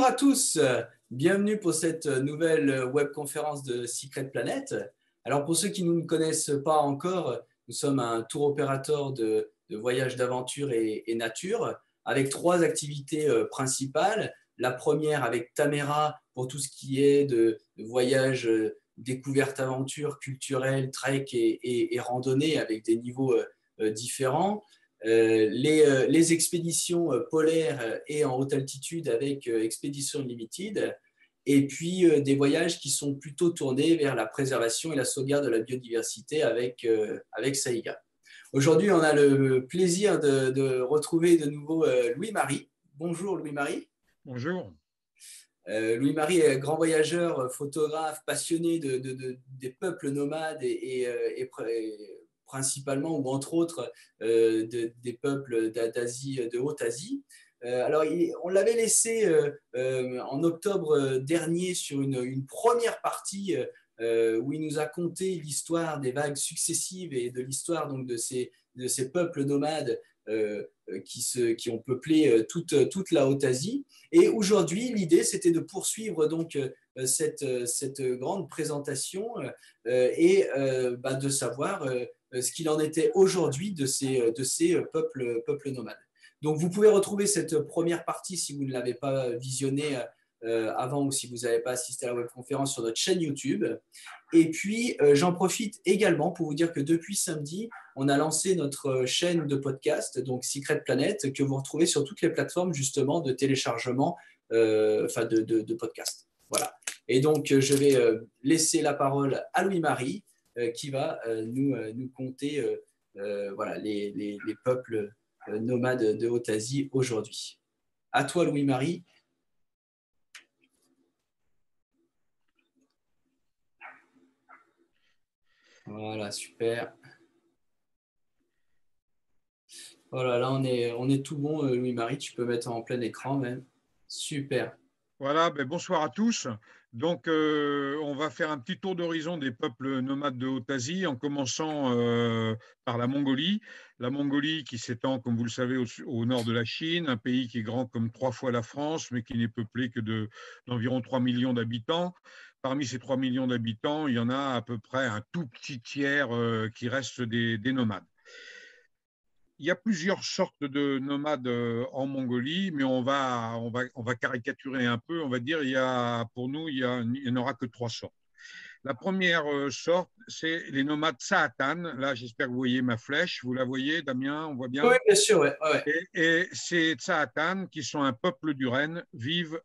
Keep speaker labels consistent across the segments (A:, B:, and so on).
A: Bonjour à tous, bienvenue pour cette nouvelle webconférence de Secret Planet. Alors pour ceux qui ne nous connaissent pas encore, nous sommes un tour opérateur de voyages d'aventure et nature avec trois activités principales. La première avec Tamera pour tout ce qui est de voyage, découverte, aventure culturelle, trek et randonnée avec des niveaux différents. Les expéditions polaires et en haute altitude avec Expedition Unlimited, et puis des voyages qui sont plutôt tournés vers la préservation et la sauvegarde de la biodiversité avec Saïga. Aujourd'hui, on a le plaisir de retrouver de nouveau Louis-Marie. Bonjour Louis-Marie.
B: Bonjour.
A: Louis-Marie est grand voyageur, photographe, passionné des peuples nomades et principalement ou entre autres des peuples d'Asie, de Haute-Asie. Alors, on l'avait laissé en octobre dernier sur une première partie où il nous a conté l'histoire des vagues successives et de l'histoire donc de ces peuples nomades qui ont peuplé toute la Haute-Asie. Et aujourd'hui, l'idée, c'était de poursuivre donc cette grande présentation et de savoir ce qu'il en était aujourd'hui de ces peuples nomades. Donc, vous pouvez retrouver cette première partie si vous ne l'avez pas visionnée avant ou si vous n'avez pas assisté à la webconférence sur notre chaîne YouTube. Et puis, j'en profite également pour vous dire que depuis samedi, on a lancé notre chaîne de podcast, donc Secret Planet, que vous retrouvez sur toutes les plateformes justement de téléchargement de podcasts. Voilà. Et donc, je vais laisser la parole à Louis-Marie qui va nous conter voilà, les peuples nomades de Haute-Asie aujourd'hui. À toi, Louis-Marie. Voilà, super. Voilà, là, on est tout bon, Louis-Marie. Tu peux mettre en plein écran même. Super.
B: Voilà, bonsoir à tous. Donc, on va faire un petit tour d'horizon des peuples nomades de Haute-Asie en commençant par la Mongolie. La Mongolie qui s'étend, comme vous le savez, au nord de la Chine, un pays qui est grand comme 3 fois la France, mais qui n'est peuplé que d'environ 3 millions d'habitants. Parmi ces 3 millions d'habitants, il y en a à peu près un tout petit tiers qui reste des nomades. Il y a plusieurs sortes de nomades en Mongolie, mais on va caricaturer un peu. On va dire, pour nous, il n'y en aura que 3 sortes. La première sorte, c'est les nomades Sahatan. Là, j'espère que vous voyez ma flèche. Vous la voyez, Damien? On voit bien?
A: Oui, bien sûr, ouais. Ouais.
B: Et ces Sahatan, qui sont un peuple du Renne, vivent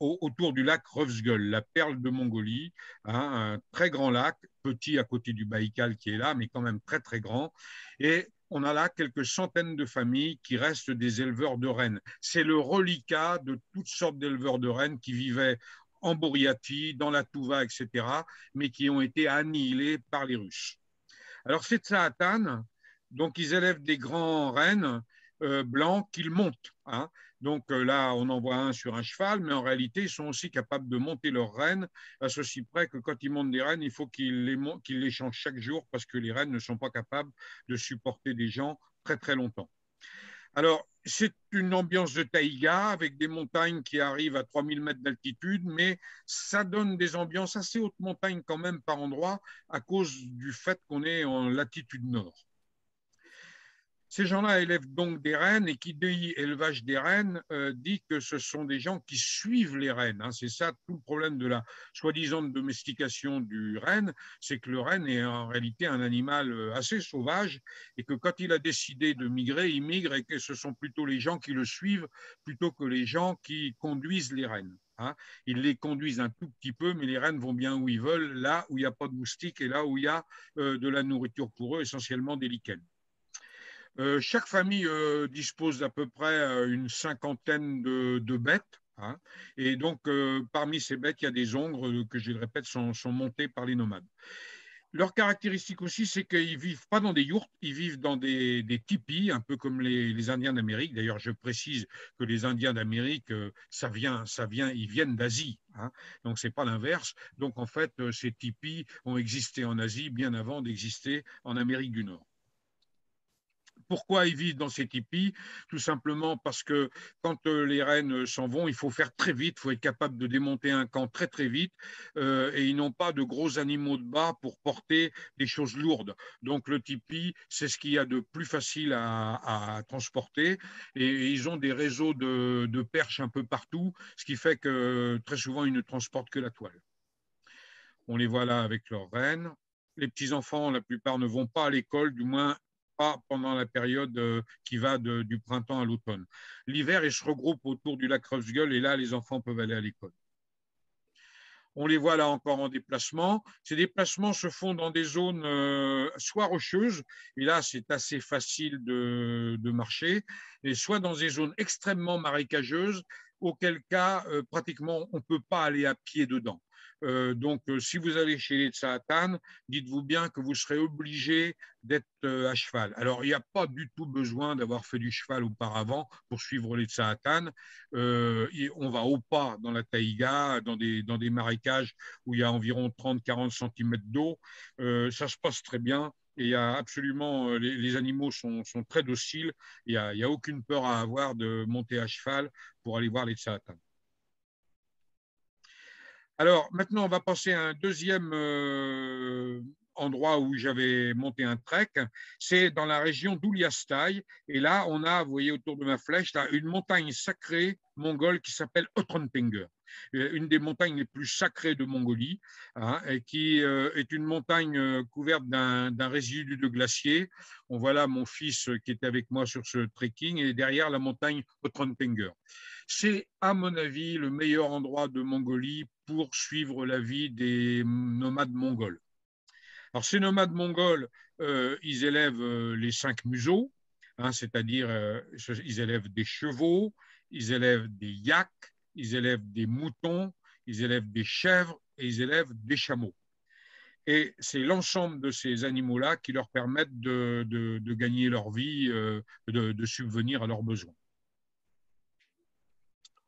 B: autour du lac Revsgol, la perle de Mongolie, hein, un très grand lac, petit à côté du Baïkal qui est là, mais quand même très, très grand. Et on a là quelques centaines de familles qui restent des éleveurs de rennes. C'est le reliquat de toutes sortes d'éleveurs de rennes qui vivaient en Bouriatie, dans la Touva, etc., mais qui ont été annihilés par les Russes. Alors, ces Tsahatan, donc ils élèvent des grands rennes blancs qu'ils montent. Hein. Donc là, on en voit un sur un cheval, mais en réalité, ils sont aussi capables de monter leurs rennes, à ceci près que quand ils montent des rennes, il faut qu'ils les changent chaque jour parce que les rennes ne sont pas capables de supporter des gens très très longtemps. Alors, c'est une ambiance de taïga avec des montagnes qui arrivent à 3000 mètres d'altitude, mais ça donne des ambiances assez hautes montagnes quand même par endroits à cause du fait qu'on est en latitude nord. Ces gens-là élèvent donc des rennes et qui dit élevage des rennes dit que ce sont des gens qui suivent les rennes. Hein. C'est ça tout le problème de la soi-disant domestication du renne, c'est que le renne est en réalité un animal assez sauvage et que quand il a décidé de migrer, il migre et que ce sont plutôt les gens qui le suivent plutôt que les gens qui conduisent les rennes. Hein. Ils les conduisent un tout petit peu, mais les rennes vont bien où ils veulent, là où il n'y a pas de moustiques et là où il y a de la nourriture pour eux, essentiellement des lichens. Chaque famille dispose d'à peu près une cinquantaine de bêtes. Hein, et donc, parmi ces bêtes, il y a des ongres que, je le répète, sont montés par les nomades. Leur caractéristique aussi, c'est qu'ils ne vivent pas dans des yourtes, ils vivent dans des tipis, un peu comme les Indiens d'Amérique. D'ailleurs, je précise que les Indiens d'Amérique, ils viennent d'Asie. Hein, donc, ce n'est pas l'inverse. Donc, en fait, ces tipis ont existé en Asie bien avant d'exister en Amérique du Nord. pourquoi ils vivent dans ces tipis? Tout simplement parce que quand les rennes s'en vont, il faut faire très vite, il faut être capable de démonter un camp très très vite, et ils n'ont pas de gros animaux de bas pour porter des choses lourdes. Donc le tipi, c'est ce qu'il y a de plus facile à transporter, et ils ont des réseaux de perches un peu partout, ce qui fait que très souvent ils ne transportent que la toile. On les voit là avec leurs rennes. Les petits-enfants, la plupart ne vont pas à l'école, du moins pas pendant la période qui va du printemps à l'automne. L'hiver, ils se regroupent autour du lac Rosgueul et là, les enfants peuvent aller à l'école. On les voit là encore en déplacement. Ces déplacements se font dans des zones soit rocheuses, et là c'est assez facile de marcher, et soit dans des zones extrêmement marécageuses, auquel cas pratiquement on ne peut pas aller à pied dedans. Donc, si vous allez chez les Tsaatan, dites-vous bien que vous serez obligé d'être à cheval. Alors, il n'y a pas du tout besoin d'avoir fait du cheval auparavant pour suivre les Tsaatan. On va au pas dans la taïga, dans des marécages où il y a environ 30-40 cm d'eau. Ça se passe très bien. Et il y a absolument, les animaux sont très dociles. Il n'y a aucune peur à avoir de monter à cheval pour aller voir les Tsaatan. Alors, maintenant, on va passer à un deuxième endroit où j'avais monté un trek. C'est dans la région d'Ouliastai. Et là, on a, vous voyez autour de ma flèche, là, une montagne sacrée mongole qui s'appelle Otrantenger. Une des montagnes les plus sacrées de Mongolie, hein, et qui est une montagne couverte d'un résidu de glacier. On voit là mon fils qui était avec moi sur ce trekking, et derrière la montagne Otrantenger. C'est, à mon avis, le meilleur endroit de Mongolie pour suivre la vie des nomades mongols. Alors, ces nomades mongols, ils élèvent les 5 museaux, hein, c'est-à-dire ils élèvent des chevaux, ils élèvent des yaks, ils élèvent des moutons, ils élèvent des chèvres et ils élèvent des chameaux. Et c'est l'ensemble de ces animaux-là qui leur permettent de gagner leur vie, de subvenir à leurs besoins.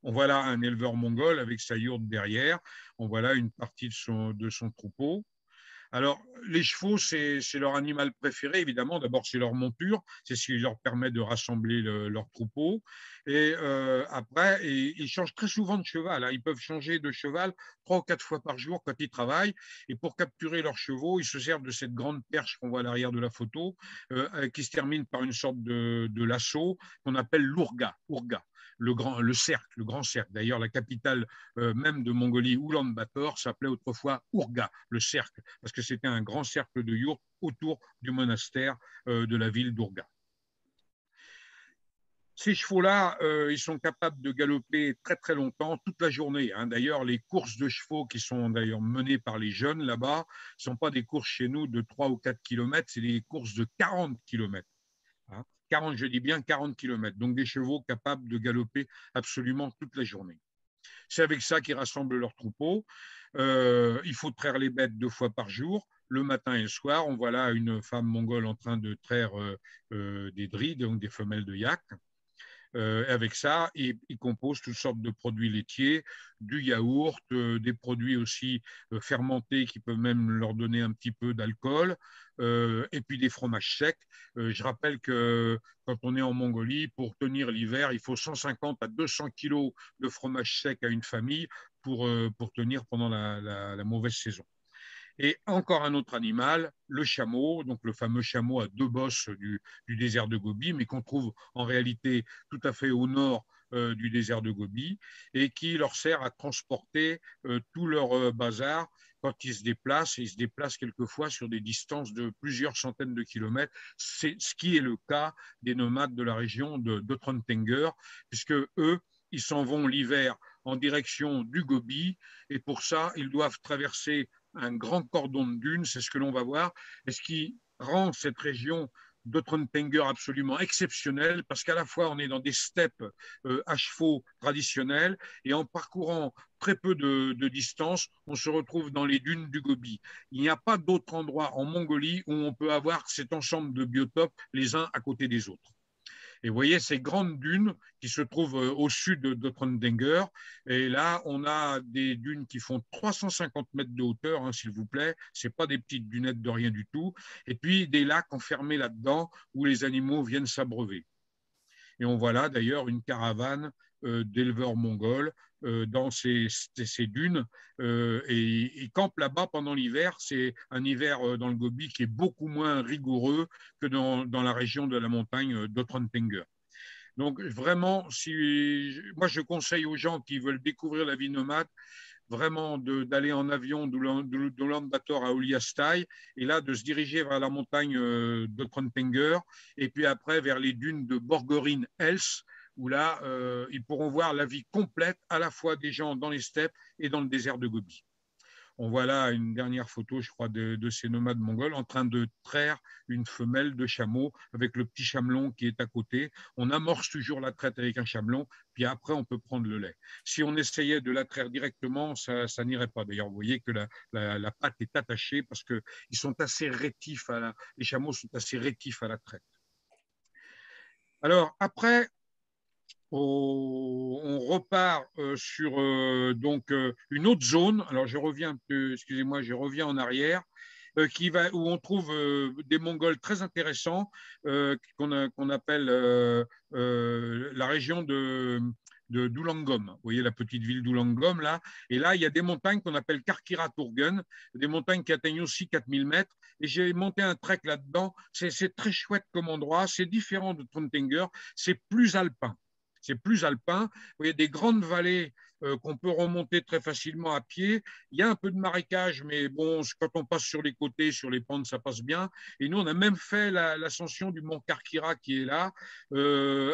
B: On voit là un éleveur mongol avec sa yourte derrière. On voit là une partie de son troupeau. Alors, les chevaux, c'est leur animal préféré, évidemment. D'abord, c'est leur monture, c'est ce qui leur permet de rassembler leur troupeau. Et après, ils changent très souvent de cheval, hein. Ils peuvent changer de cheval 3 ou 4 fois par jour quand ils travaillent. Et pour capturer leurs chevaux, ils se servent de cette grande perche qu'on voit à l'arrière de la photo, qui se termine par une sorte de lasso qu'on appelle l'ourga. Le grand cercle. D'ailleurs, la capitale même de Mongolie, Oulan-Bator, s'appelait autrefois Ourga, le cercle, parce que c'était un grand cercle de yourtes autour du monastère de la ville d'Ourga. Ces chevaux-là, ils sont capables de galoper très très longtemps, toute la journée, hein. D'ailleurs, les courses de chevaux qui sont d'ailleurs menées par les jeunes là-bas ne sont pas des courses chez nous de 3 ou 4 km, c'est des courses de 40 km. 40, je dis bien 40 km, donc des chevaux capables de galoper absolument toute la journée. C'est avec ça qu'ils rassemblent leur troupeau. Il faut traire les bêtes 2 fois par jour, le matin et le soir. On voit là une femme mongole en train de traire des dris, donc des femelles de yak. Avec ça, ils composent toutes sortes de produits laitiers, du yaourt, des produits aussi fermentés qui peuvent même leur donner un petit peu d'alcool, et puis des fromages secs. Je rappelle que quand on est en Mongolie, pour tenir l'hiver, il faut 150 à 200 kilos de fromage sec à une famille pour tenir pendant la mauvaise saison. Et encore un autre animal, le chameau, donc le fameux chameau à 2 bosses du désert de Gobi, mais qu'on trouve en réalité tout à fait au nord du désert de Gobi, et qui leur sert à transporter tout leur bazar quand ils se déplacent. Et ils se déplacent quelquefois sur des distances de plusieurs centaines de kilomètres. C'est ce qui est le cas des nomades de la région d'Otrantenger, puisque eux, ils s'en vont l'hiver en direction du Gobi, et pour ça, ils doivent traverser un grand cordon de dunes, c'est ce que l'on va voir, et ce qui rend cette région d'Otrantenger absolument exceptionnelle, parce qu'à la fois on est dans des steppes à chevaux traditionnelles, et en parcourant très peu de distance, on se retrouve dans les dunes du Gobi. Il n'y a pas d'autre endroit en Mongolie où on peut avoir cet ensemble de biotopes les uns à côté des autres. Et vous voyez ces grandes dunes qui se trouvent au sud de Trøndenger. Et là, on a des dunes qui font 350 mètres de hauteur, hein, s'il vous plaît. Ce n'est pas des petites dunettes de rien du tout. Et puis des lacs enfermés là-dedans où les animaux viennent s'abreuver. Et on voit là d'ailleurs une caravane d'éleveurs mongols dans ces dunes et ils campent là-bas pendant l'hiver. C'est un hiver dans le Gobi qui est beaucoup moins rigoureux que dans la région de la montagne d'Otrantenger. Donc vraiment, moi je conseille aux gens qui veulent découvrir la vie nomade vraiment d'aller en avion d'Ulaanbaatar à Uliastai et là de se diriger vers la montagne de Trøndenger et puis après vers les dunes de Borgorine-Els où là, ils pourront voir la vie complète à la fois des gens dans les steppes et dans le désert de Gobi. On voit là une dernière photo, je crois, de ces nomades mongols en train de traire une femelle de chameau avec le petit chamelon qui est à côté. On amorce toujours la traite avec un chamelon, puis après, on peut prendre le lait. Si on essayait de la traire directement, ça n'irait pas. D'ailleurs, vous voyez que la patte est attachée parce que ils sont assez rétifs les chameaux sont assez rétifs à la traite. Alors, après, on repart sur donc une autre zone. Alors je reviens, excusez-moi, je reviens en arrière, où on trouve des Mongols très intéressants qu'on appelle la région de d'Ulangom. Vous voyez la petite ville d'Ulangom là. Et là, il y a des montagnes qu'on appelle Karkiraturgen, des montagnes qui atteignent aussi 4000 mètres. Et j'ai monté un trek là-dedans. C'est très chouette comme endroit. C'est différent de Trøndenger. C'est plus alpin. C'est plus alpin. Vous voyez des grandes vallées qu'on peut remonter très facilement à pied. Il y a un peu de marécage, mais bon, quand on passe sur les côtés, sur les pentes, ça passe bien. Et nous, on a même fait l'ascension du mont Karkira qui est là.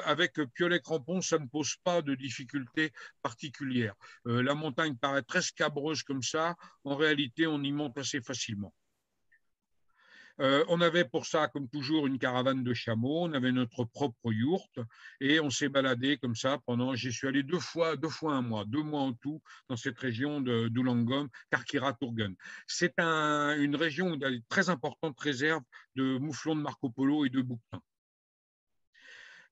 B: Avec piolet crampon, ça ne pose pas de difficultés particulières. La montagne paraît très scabreuse comme ça. En réalité, on y monte assez facilement. On avait pour ça, comme toujours, une caravane de chameaux, on avait notre propre yourte et on s'est baladé comme ça pendant, j'y suis allé deux fois un mois, 2 mois en tout dans cette région d'Ulangom, Karkiraturgen. C'est une région où il y a une très importante réserve de mouflons de Marco Polo et de bouquetins.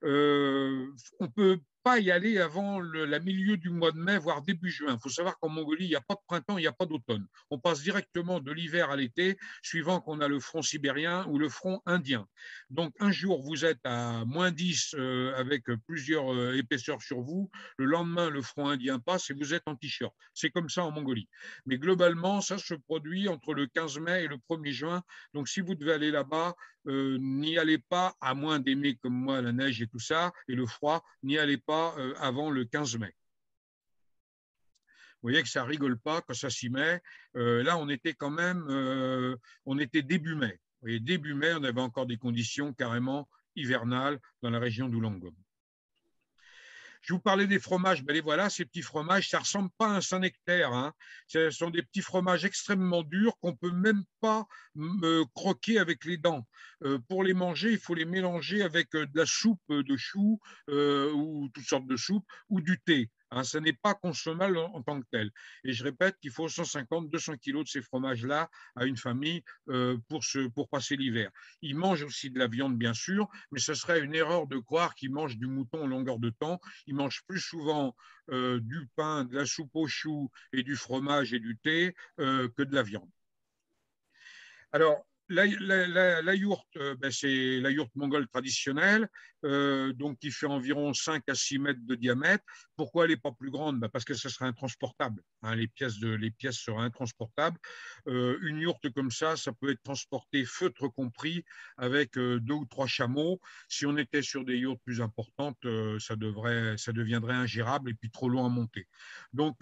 B: On peut pas y aller avant la milieu du mois de mai, voire début juin. Il faut savoir qu'en Mongolie, il n'y a pas de printemps, il n'y a pas d'automne. On passe directement de l'hiver à l'été, suivant qu'on a le front sibérien ou le front indien. Donc, un jour, vous êtes à -10 avec plusieurs épaisseurs sur vous. Le lendemain, le front indien passe et vous êtes en t-shirt. C'est comme ça en Mongolie. Mais globalement, ça se produit entre le 15 mai et le 1er juin. Donc, si vous devez aller là-bas, n'y allez pas, à moins d'aimer comme moi la neige et tout ça, et le froid, n'y allez pas avant le 15 mai. Vous voyez que ça rigole pas quand ça s'y met. Là, on était quand même, on était début mai. Vous voyez, début mai, on avait encore des conditions carrément hivernales dans la région d'Ulangom. Je vous parlais des fromages, ben les voilà, ces petits fromages, ça ne ressemble pas à un Saint-Nectaire. Hein. Ce sont des petits fromages extrêmement durs qu'on ne peut même pas croquer avec les dents. Pour les manger, il faut les mélanger avec de la soupe de choux ou toutes sortes de soupes ou du thé. Hein, ça n'est pas consommable en tant que tel. Et je répète qu'il faut 150-200 kilos de ces fromages-là à une famille pour passer l'hiver. Ils mangent aussi de la viande, bien sûr, mais ce serait une erreur de croire qu'ils mangent du mouton en longueur de temps. Ils mangent plus souvent du pain, de la soupe aux choux et du fromage et du thé que de la viande. Alors, la yourte, ben c'est la yourte mongole traditionnelle, donc qui fait environ 5 à 6 mètres de diamètre. Pourquoi elle n'est pas plus grande? Ben parce que ce serait intransportable. Hein, les pièces seraient intransportables. Une yourte comme ça peut être transporté, feutre compris, avec 2 ou 3 chameaux. Si on était sur des yourtes plus importantes, ça deviendrait ingérable et puis trop long à monter. Donc,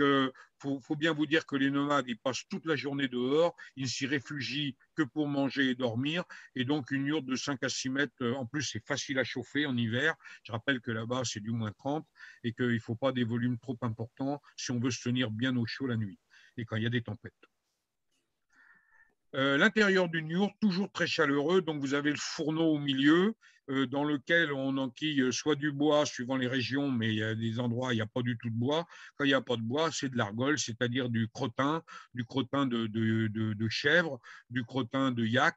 B: faut bien vous dire que les nomades, ils passent toute la journée dehors, ils ne s'y réfugient que pour manger et dormir, et donc une yourte de 5 à 6 mètres, en plus c'est facile à chauffer en hiver, je rappelle que là-bas c'est du -30, et qu'il ne faut pas des volumes trop importants si on veut se tenir bien au chaud la nuit, et quand il y a des tempêtes. L'intérieur d'une yourte, toujours très chaleureux, donc vous avez le fourneau au milieu, dans lequel on enquille soit du bois, suivant les régions, mais il y a des endroits où il n'y a pas du tout de bois. Quand il n'y a pas de bois, c'est de l'argol, c'est-à-dire du crottin de chèvre, du crottin de yak,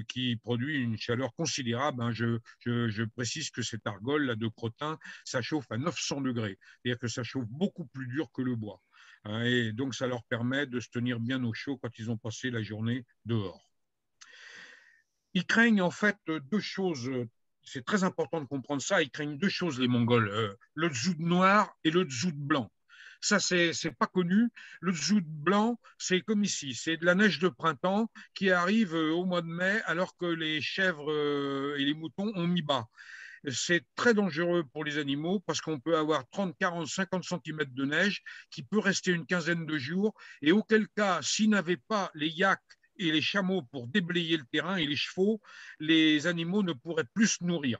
B: qui produit une chaleur considérable. Hein. Je précise que cette argole là, de crottin, ça chauffe à 900 degrés. C'est-à-dire que ça chauffe beaucoup plus dur que le bois. Hein, et donc, ça leur permet de se tenir bien au chaud quand ils ont passé la journée dehors. Ils craignent en fait deux choses. C'est très important de comprendre ça. Ils craignent deux choses, les Mongols. Le dzoud noir et le dzoud blanc. Ça, c'est pas connu. Le dzoud blanc, c'est comme ici. C'est de la neige de printemps qui arrive au mois de mai alors que les chèvres et les moutons ont mis bas. C'est très dangereux pour les animaux parce qu'on peut avoir 30, 40, 50 cm de neige qui peut rester une quinzaine de jours et auquel cas, s'ils n'avaient pas les yaks et les chameaux pour déblayer le terrain et les chevaux, les animaux ne pourraient plus se nourrir.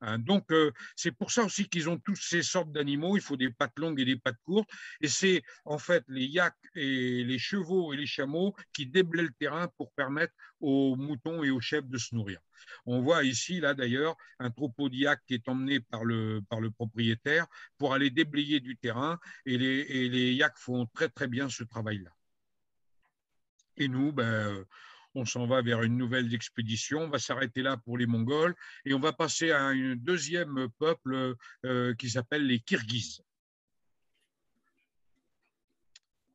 B: Hein, donc, c'est pour ça aussi qu'ils ont toutes ces sortes d'animaux. Il faut des pattes longues et des pattes courtes. Et c'est en fait les yaks et les chevaux et les chameaux qui déblaient le terrain pour permettre aux moutons et aux chèvres de se nourrir. On voit ici, là d'ailleurs, un troupeau de yaks qui est emmené par le propriétaire pour aller déblayer du terrain. Et les yaks font très, très bien ce travail-là. Et nous, ben, on s'en va vers une nouvelle expédition. On va s'arrêter là pour les Mongols et on va passer à un deuxième peuple qui s'appelle les Kirghizes.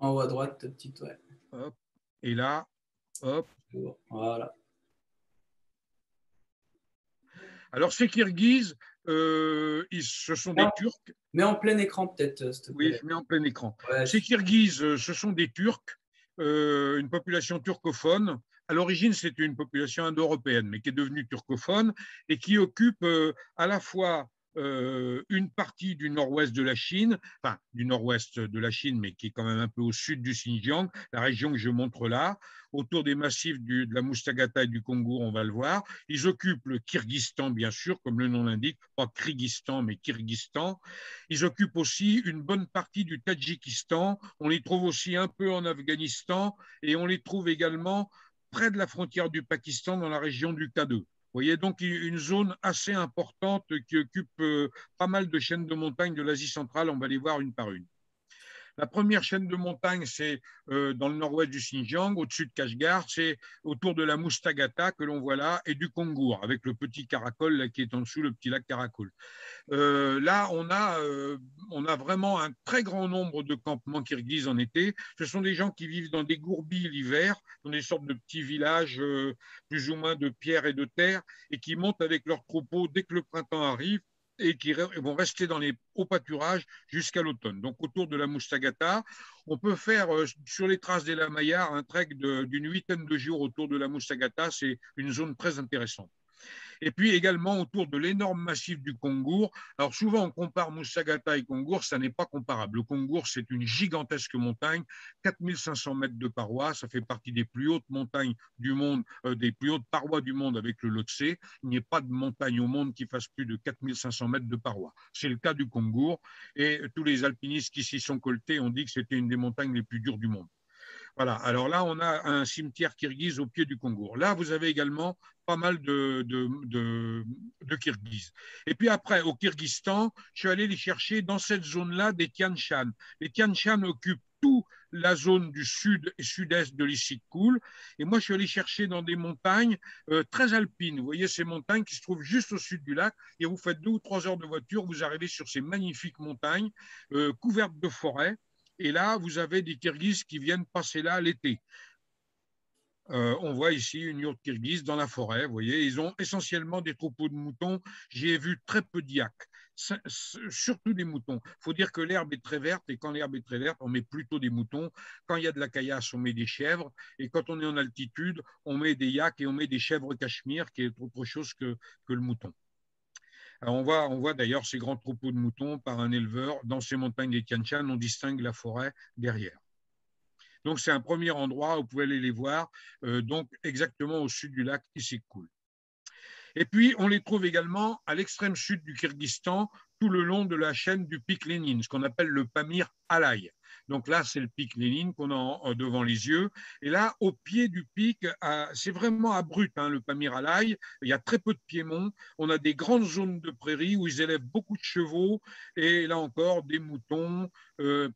A: En haut à droite, petite, ouais.
B: Hop. Et là, hop.
A: Voilà.
B: Alors, ces Kirghizes, ce sont des Turcs.
A: Mets en plein écran, peut-être, s'il te plaît.
B: Oui, je mets en plein écran.
A: Ouais,
B: ces Kirghizes, ce sont des Turcs, une population turcophone. À l'origine, c'était une population indo-européenne, mais qui est devenue turcophone et qui occupe à la fois une partie du nord-ouest de la Chine, enfin du nord-ouest de la Chine, mais qui est quand même un peu au sud du Xinjiang, la région que je montre là, autour des massifs de la Moustagata et du Kongour, on va le voir. Ils occupent le Kyrgyzstan, bien sûr, comme le nom l'indique, pas Kyrgyzstan, mais Kyrgyzstan. Ils occupent aussi une bonne partie du Tadjikistan. On les trouve aussi un peu en Afghanistan et on les trouve également près de la frontière du Pakistan, dans la région du K2. Vous voyez donc une zone assez importante qui occupe pas mal de chaînes de montagnes de l'Asie centrale. On va les voir une par une. La première chaîne de montagnes, c'est dans le nord-ouest du Xinjiang, au-dessus de Kashgar, c'est autour de la Moustagata que l'on voit là, et du Kongour, avec le petit Karakol là, qui est en dessous, le petit lac Karakol. Là, on a vraiment un très grand nombre de campements kirghizes en été. Ce sont des gens qui vivent dans des gourbilles l'hiver, dans des sortes de petits villages plus ou moins de pierre et de terre, et qui montent avec leurs troupeaux dès que le printemps arrive et qui vont rester dans les hauts pâturages jusqu'à l'automne. Donc, autour de la Moustagata, on peut faire sur les traces des Lamayars un trek d'une huitaine de jours autour de la Moustagata. C'est une zone très intéressante. Et puis également autour de l'énorme massif du Kongour. Alors souvent on compare Moustagata et Kongour, ça n'est pas comparable. Le Kongour, c'est une gigantesque montagne, 4500 mètres de parois, ça fait partie des plus hautes montagnes du monde, des plus hautes parois du monde avec le Lhotse. Il n'y a pas de montagne au monde qui fasse plus de 4500 mètres de parois. C'est le cas du Kongour et tous les alpinistes qui s'y sont coltés ont dit que c'était une des montagnes les plus dures du monde. Voilà, alors là, on a un cimetière kirghize au pied du Kongour. Là, vous avez également pas mal de Kirghizes. Et puis après, au Kyrgyzstan, je suis allé les chercher dans cette zone-là des Tian Shan. Les Tian Shan occupent toute la zone du sud et sud-est de l'Issyk-Kul. Et moi, je suis allé chercher dans des montagnes très alpines. Vous voyez ces montagnes qui se trouvent juste au sud du lac. Et vous faites 2 ou 3 heures de voiture, vous arrivez sur ces magnifiques montagnes couvertes de forêts. Et là, vous avez des Kirghizes qui viennent passer là l'été. On voit ici une yourte kirghize dans la forêt. Vous voyez, ils ont essentiellement des troupeaux de moutons. J'y ai vu très peu d'yaks, surtout des moutons. Il faut dire que l'herbe est très verte et quand l'herbe est très verte, on met plutôt des moutons. Quand il y a de la caillasse, on met des chèvres. Et quand on est en altitude, on met des yaks et on met des chèvres cachemire, qui est autre chose que le mouton. Alors on voit d'ailleurs ces grands troupeaux de moutons par un éleveur. Dans ces montagnes des Tian Shan, on distingue la forêt derrière. Donc, c'est un premier endroit où vous pouvez aller les voir, donc exactement au sud du lac Issyk-Kul. Et puis, on les trouve également à l'extrême sud du Kyrgyzstan, tout le long de la chaîne du pic Lénine, ce qu'on appelle le Pamir Alai. Donc là, c'est le pic Lénine qu'on a devant les yeux. Et là, au pied du pic, c'est vraiment abrupt, hein, le Pamir Alai. Il y a très peu de piémonts. On a des grandes zones de prairies où ils élèvent beaucoup de chevaux. Et là encore, des moutons,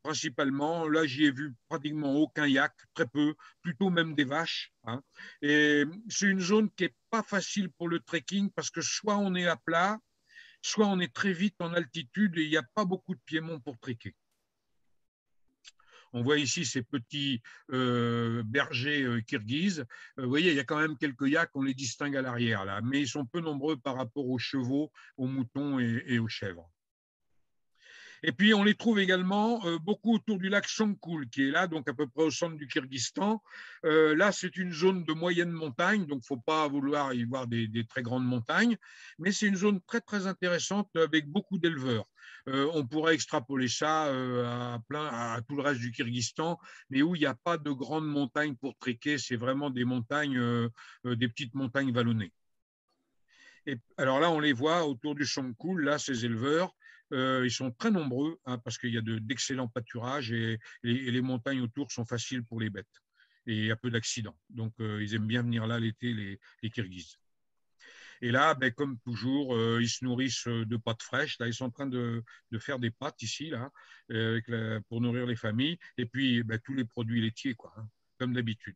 B: principalement. Là, j'y ai vu pratiquement aucun yak, très peu, plutôt même des vaches. Hein. Et c'est une zone qui n'est pas facile pour le trekking parce que soit on est à plat, soit on est très vite en altitude et il n'y a pas beaucoup de piémonts pour trekker. On voit ici ces petits bergers kirghizes. Vous voyez, il y a quand même quelques yaks, on les distingue à l'arrière, là, mais ils sont peu nombreux par rapport aux chevaux, aux moutons et aux chèvres. Et puis, on les trouve également beaucoup autour du lac Songkoul, qui est là, donc à peu près au centre du Kyrgyzstan. Là, c'est une zone de moyenne montagne, donc il ne faut pas vouloir y voir des très grandes montagnes, mais c'est une zone très, très intéressante avec beaucoup d'éleveurs. On pourrait extrapoler ça à tout le reste du Kyrgyzstan, mais où il n'y a pas de grandes montagnes pour trekker, c'est vraiment des montagnes, des petites montagnes vallonnées. Et alors là, on les voit autour du Songkoul, là, ces éleveurs. Ils sont très nombreux hein, parce qu'il y a d'excellents pâturages et les montagnes autour sont faciles pour les bêtes. Et il y a peu d'accidents. Donc, ils aiment bien venir là l'été, les Kirghizes. Et là, ben, comme toujours, ils se nourrissent de pâtes fraîches. Là, ils sont en train de faire des pâtes ici, là, pour nourrir les familles. Et puis, ben, tous les produits laitiers, quoi, hein, comme d'habitude.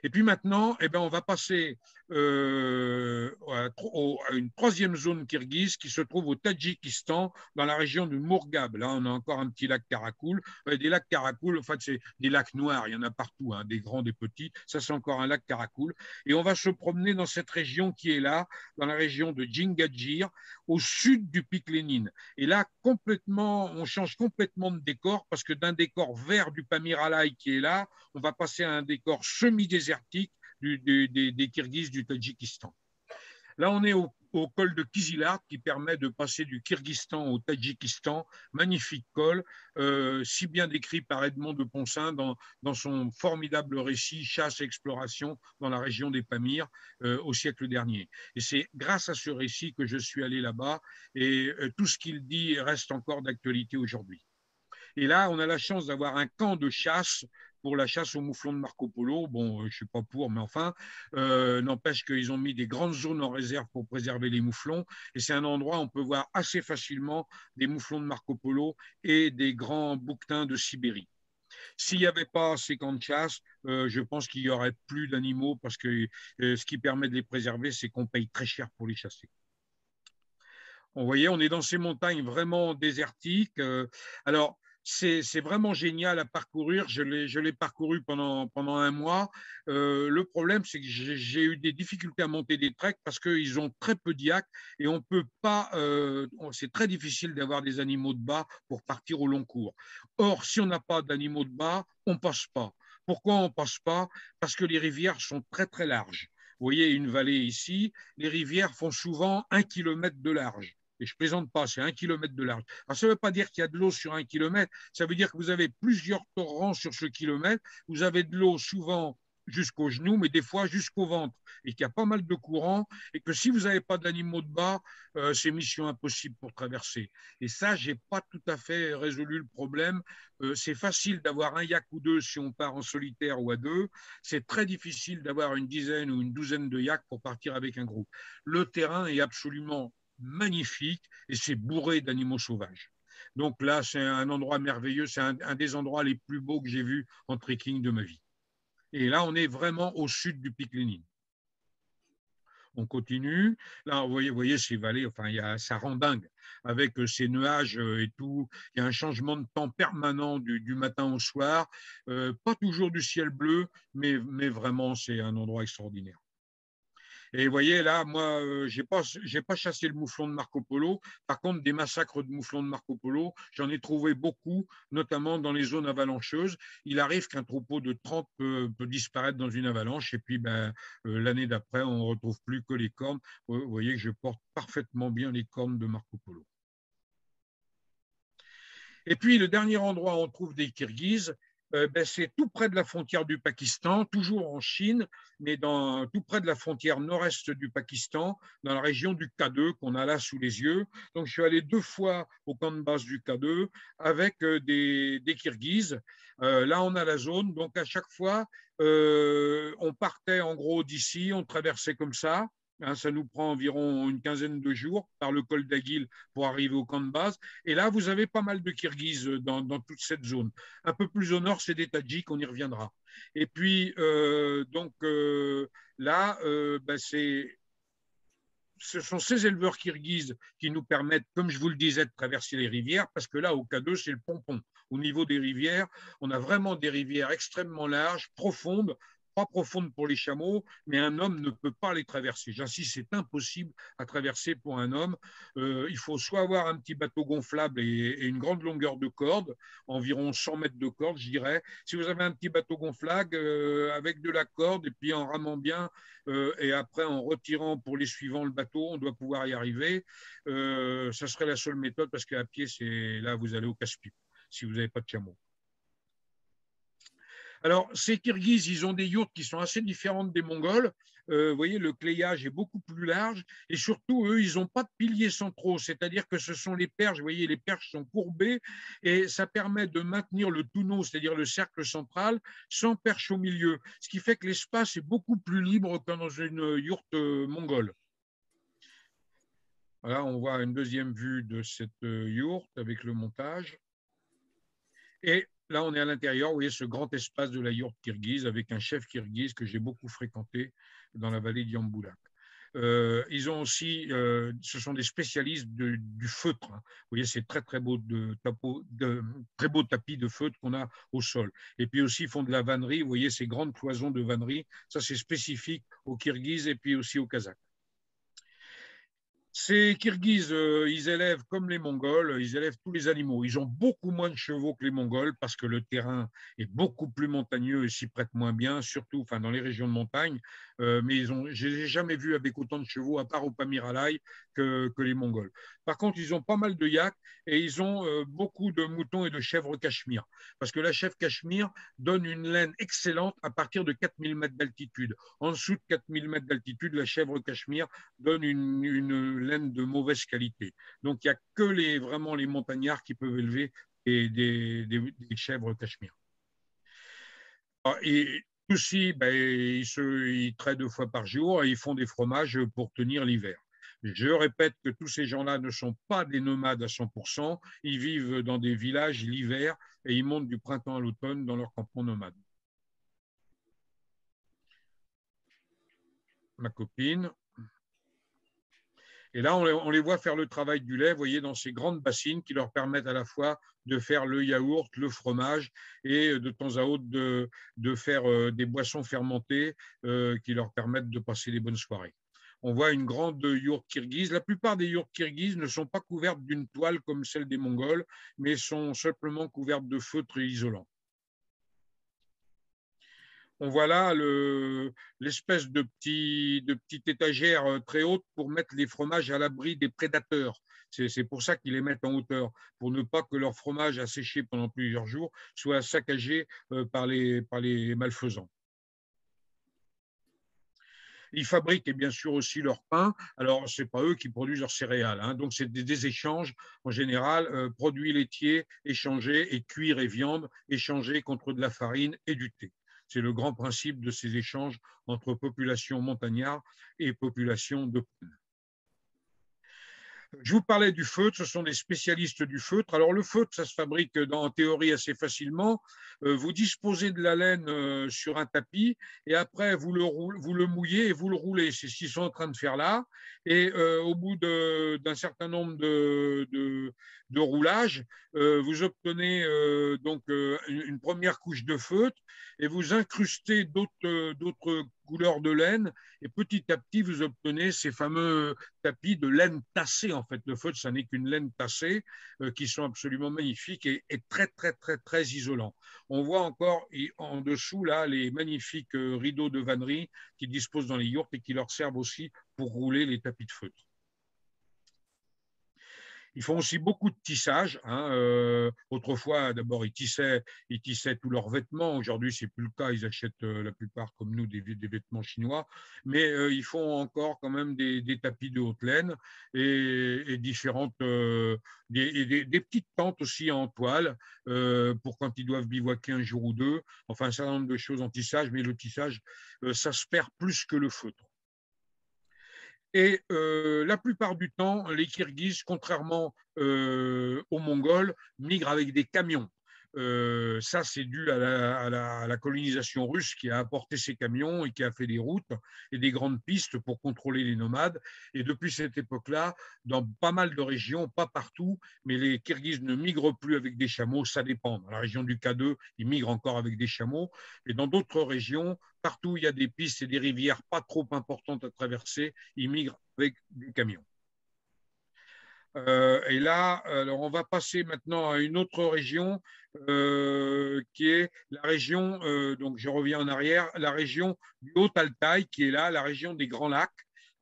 B: Et puis maintenant, eh ben, on va passer à une troisième zone kirghize qui se trouve au Tadjikistan, dans la région du Mourghab. Là, on a encore un petit lac Karakoul. Des lacs Karakoul, en fait, c'est des lacs noirs, il y en a partout, hein, des grands, des petits. Ça, c'est encore un lac Karakoul. Et on va se promener dans cette région qui est là, dans la région de Djingadjir, au sud du pic Lénine. Et là, on change complètement de décor parce que d'un décor vert du Pamir Alai qui est là, on va passer à un décor semi-désertique des Kirghizes du Tadjikistan. Là, on est au col de Kizilard qui permet de passer du Kyrgyzstan au Tadjikistan. Magnifique col, si bien décrit par Edmond de Poncin dans son formidable récit Chasse et exploration dans la région des Pamirs au siècle dernier. Et c'est grâce à ce récit que je suis allé là-bas et tout ce qu'il dit reste encore d'actualité aujourd'hui. Et là, on a la chance d'avoir un camp de chasse pour la chasse aux mouflons de Marco Polo. Bon, je ne suis pas pour, mais enfin, n'empêche qu'ils ont mis des grandes zones en réserve pour préserver les mouflons. Et c'est un endroit où on peut voir assez facilement des mouflons de Marco Polo et des grands bouquetins de Sibérie. S'il n'y avait pas ces camps de chasse, je pense qu'il n'y aurait plus d'animaux parce que ce qui permet de les préserver, c'est qu'on paye très cher pour les chasser. Vous voyez, on est dans ces montagnes vraiment désertiques. Alors, c'est vraiment génial à parcourir. Je l'ai parcouru pendant un mois. Le problème, c'est que j'ai eu des difficultés à monter des treks parce qu'ils ont très peu d'yak et on peut pas. C'est très difficile d'avoir des animaux de bas pour partir au long cours. Or, si on n'a pas d'animaux de bas, on passe pas. Pourquoi on passe pas? Parce que les rivières sont très très larges. Vous voyez une vallée ici, les rivières font souvent 1 kilomètre de large. Et je ne plaisante pas, c'est 1 kilomètre de large. Alors, ça ne veut pas dire qu'il y a de l'eau sur 1 kilomètre, ça veut dire que vous avez plusieurs torrents sur ce kilomètre. Vous avez de l'eau souvent jusqu'aux genoux, mais des fois jusqu'au ventre, et qu'il y a pas mal de courants, et que si vous n'avez pas d'animaux de bas, c'est mission impossible pour traverser. Et ça, je n'ai pas tout à fait résolu le problème. C'est facile d'avoir un yak ou deux si on part en solitaire ou à deux. C'est très difficile d'avoir une dizaine ou une douzaine de yaks pour partir avec un groupe. Le terrain est absolument magnifique et c'est bourré d'animaux sauvages. Donc là, c'est un endroit merveilleux, c'est un des endroits les plus beaux que j'ai vus en trekking de ma vie. Et là, on est vraiment au sud du pic Lénine. On continue. Là, vous voyez ces vallées, enfin, ça rend dingue avec ces nuages et tout. Il y a un changement de temps permanent du matin au soir. Pas toujours du ciel bleu, mais vraiment, c'est un endroit extraordinaire. Et vous voyez, là, moi, je n'ai pas chassé le mouflon de Marco Polo. Par contre, des massacres de mouflons de Marco Polo, j'en ai trouvé beaucoup, notamment dans les zones avalancheuses. Il arrive qu'un troupeau de 30 peut disparaître dans une avalanche. Et puis, l'année d'après, on ne retrouve plus que les cornes. Vous voyez que je porte parfaitement bien les cornes de Marco Polo. Et puis, le dernier endroit où on trouve des Kirghizes, C'est tout près de la frontière du Pakistan, toujours en Chine, mais tout près de la frontière nord-est du Pakistan, dans la région du K2 qu'on a là sous les yeux. Donc, je suis allé 2 fois au camp de base du K2 avec des Kirghizes. Là, on a la zone. Donc, à chaque fois, on partait en gros d'ici, on traversait comme ça. Hein, ça nous prend environ une quinzaine de jours par le col d'Agil pour arriver au camp de base. Et là, vous avez pas mal de Kirghizes dans toute cette zone. Un peu plus au nord, c'est des Tadjiks, on y reviendra. Et puis, là, ce sont ces éleveurs kirghizes qui nous permettent, comme je vous le disais, de traverser les rivières, parce que là, au K2, c'est le pompon. Au niveau des rivières, on a vraiment des rivières extrêmement larges, profondes, pas profondes pour les chameaux, mais un homme ne peut pas les traverser. J'insiste, c'est impossible à traverser pour un homme. Il faut soit avoir un petit bateau gonflable et une grande longueur de corde, environ 100 mètres de corde, je dirais. Si vous avez un petit bateau gonflable avec de la corde et puis en ramant bien, et après en retirant pour les suivants le bateau, on doit pouvoir y arriver. Ça serait la seule méthode parce qu'à pied, c'est là vous allez au casse-pipe si vous n'avez pas de chameau. Alors, ces Kirghizes, ils ont des yourtes qui sont assez différentes des Mongols. Vous voyez, le clayage est beaucoup plus large et surtout, eux, ils n'ont pas de piliers centraux, c'est-à-dire que ce sont les perches, vous voyez, les perches sont courbées et ça permet de maintenir le tonneau, c'est-à-dire le cercle central, sans perche au milieu, ce qui fait que l'espace est beaucoup plus libre que dans une yourte mongole. Voilà, on voit une deuxième vue de cette yourte avec le montage. Et là, on est à l'intérieur, vous voyez ce grand espace de la yourte kirghize avec un chef kirghize que j'ai beaucoup fréquenté dans la vallée d'Yamboulak. Ils ont aussi, ce sont des spécialistes du feutre. Hein. Vous voyez, c'est très très beau, très beau tapis de feutre qu'on a au sol. Et puis aussi, ils font de la vannerie. Vous voyez ces grandes cloisons de vannerie. Ça, c'est spécifique aux Kirghizes et puis aussi aux Kazakhs. Ces Kirghizes, ils élèvent comme les Mongols, ils élèvent tous les animaux. Ils ont beaucoup moins de chevaux que les Mongols parce que le terrain est beaucoup plus montagneux et s'y prête moins bien, surtout enfin, dans les régions de montagne. Mais je ne les ai jamais vus avec autant de chevaux, à part au Pamir-Alai, que les Mongols. Par contre, ils ont pas mal de yaks et ils ont beaucoup de moutons et de chèvres cachemire. Parce que la chèvre cachemire donne une laine excellente à partir de 4000 mètres d'altitude. En dessous de 4000 mètres d'altitude, la chèvre cachemire donne une laine de mauvaise qualité. Donc, il n'y a que vraiment les montagnards qui peuvent élever des chèvres cachemire. Et aussi, ils traient 2 fois par jour et ils font des fromages pour tenir l'hiver. Je répète que tous ces gens-là ne sont pas des nomades à 100%. Ils vivent dans des villages l'hiver et ils montent du printemps à l'automne dans leur campement nomade. Ma copine. Et là, on les voit faire le travail du lait, vous voyez, dans ces grandes bassines qui leur permettent à la fois de faire le yaourt, le fromage et de temps à autre de faire des boissons fermentées qui leur permettent de passer des bonnes soirées. On voit une grande yourte kirghize. La plupart des yourtes kirghizes ne sont pas couvertes d'une toile comme celle des Mongols, mais sont simplement couvertes de feutre isolant. On voit là l'espèce de petite étagère très haute pour mettre les fromages à l'abri des prédateurs. C'est pour ça qu'ils les mettent en hauteur, pour ne pas que leur fromage asséché pendant plusieurs jours soit saccagé par les malfaisants. Ils fabriquent bien sûr aussi leur pain. Alors, ce n'est pas eux qui produisent leurs céréales. Hein. Donc, c'est des échanges en général, produits laitiers échangés et cuir et viande échangés contre de la farine et du thé. C'est le grand principe de ces échanges entre populations montagnardes et populations de plaine. Je vous parlais du feutre, ce sont des spécialistes du feutre. Alors le feutre, ça se fabrique en théorie assez facilement. Vous disposez de la laine sur un tapis et après vous le mouillez et vous le roulez. C'est ce qu'ils sont en train de faire là. Et au bout d'un certain nombre de roulages, vous obtenez donc une première couche de feutre et vous incrustez d'autres couleurs de laine et petit à petit vous obtenez ces fameux tapis de laine tassée. En fait, le feutre, ça n'est qu'une laine tassée qui sont absolument magnifiques et très, très, très, très isolants. On voit encore en dessous là les magnifiques rideaux de vannerie qui disposent dans les yourtes et qui leur servent aussi pour rouler les tapis de feutre. Ils font aussi beaucoup de tissage. Hein. Autrefois, d'abord, ils tissaient tous leurs vêtements. Aujourd'hui, c'est plus le cas. Ils achètent la plupart, comme nous, des vêtements chinois. Mais ils font encore quand même des tapis de haute laine et différentes, des petites tentes aussi en toile pour quand ils doivent bivouaquer un jour ou deux. Enfin, un certain nombre de choses en tissage, mais le tissage, ça se perd plus que le feutre. Et la plupart du temps, les Kirghizes, contrairement aux Mongols, migrent avec des camions. Ça, c'est dû à la colonisation russe qui a apporté ces camions et qui a fait des routes et des grandes pistes pour contrôler les nomades. Et depuis cette époque-là, dans pas mal de régions, pas partout, mais les Kirghizes ne migrent plus avec des chameaux, ça dépend. Dans la région du K2, ils migrent encore avec des chameaux. Et dans d'autres régions, partout où il y a des pistes et des rivières pas trop importantes à traverser, ils migrent avec des camions. Et là, alors on va passer maintenant à une autre région qui est la région, donc je reviens en arrière, la région du Haut-Altaï, qui est là, la région des Grands Lacs,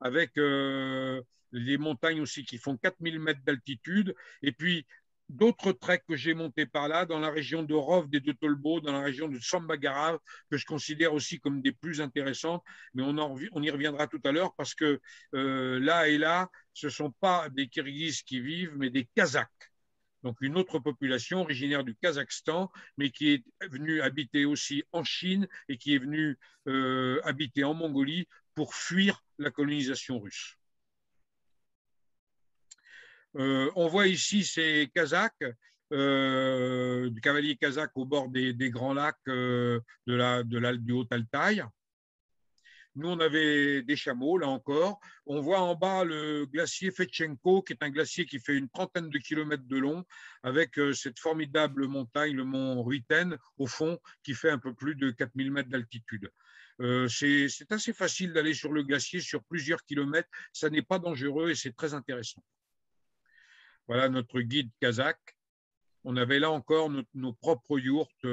B: avec les montagnes aussi qui font 4000 mètres d'altitude. Et puis, d'autres treks que j'ai montés par là, dans la région de Rovd et de Tolbo, dans la région de Sambagarav, que je considère aussi comme des plus intéressantes, mais on y reviendra tout à l'heure parce que là et là, ce ne sont pas des Kirghizes qui vivent, mais des Kazakhs. Donc une autre population originaire du Kazakhstan, mais qui est venue habiter aussi en Chine et qui est venue habiter en Mongolie pour fuir la colonisation russe. On voit ici ces Kazakhs, du cavalier kazakh au bord des grands lacs du Haut-Altaï. Nous, on avait des chameaux, là encore. On voit en bas le glacier Fetchenko, qui est un glacier qui fait une trentaine de kilomètres de long, avec cette formidable montagne, le mont Ruiten, au fond, qui fait un peu plus de 4000 mètres d'altitude. C'est assez facile d'aller sur le glacier sur plusieurs kilomètres. Ça n'est pas dangereux et c'est très intéressant. Voilà notre guide kazakh. On avait là encore nos propres yourtes.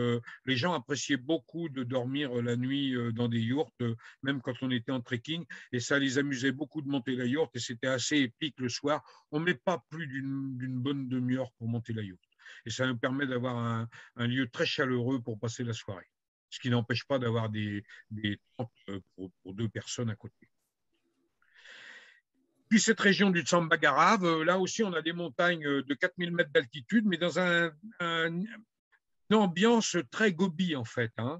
B: Les gens appréciaient beaucoup de dormir la nuit dans des yourtes, même quand on était en trekking. Et ça les amusait beaucoup de monter la yourte. Et c'était assez épique le soir. On ne met pas plus d'une bonne demi-heure pour monter la yourte. Et ça nous permet d'avoir un lieu très chaleureux pour passer la soirée. Ce qui n'empêche pas d'avoir des tentes pour deux personnes à côté. Puis cette région du Tsambagarav, là aussi on a des montagnes de 4000 mètres d'altitude, mais dans une ambiance très gobi en fait. Hein.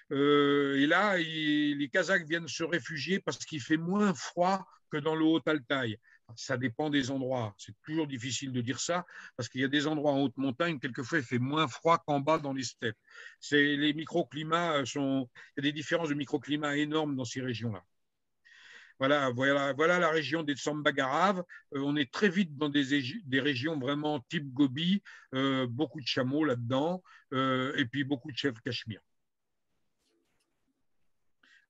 B: Et là, les Kazakhs viennent se réfugier parce qu'il fait moins froid que dans le Haut-Altaï. Ça dépend des endroits. C'est toujours difficile de dire ça parce qu'il y a des endroits en haute montagne, quelquefois il fait moins froid qu'en bas dans les steppes. Les microclimats il y a des différences de microclimat énormes dans ces régions-là. Voilà la région des Tsambagarav. On est très vite dans des régions vraiment type Gobi, beaucoup de chameaux là-dedans, et puis beaucoup de chèvres cachemire.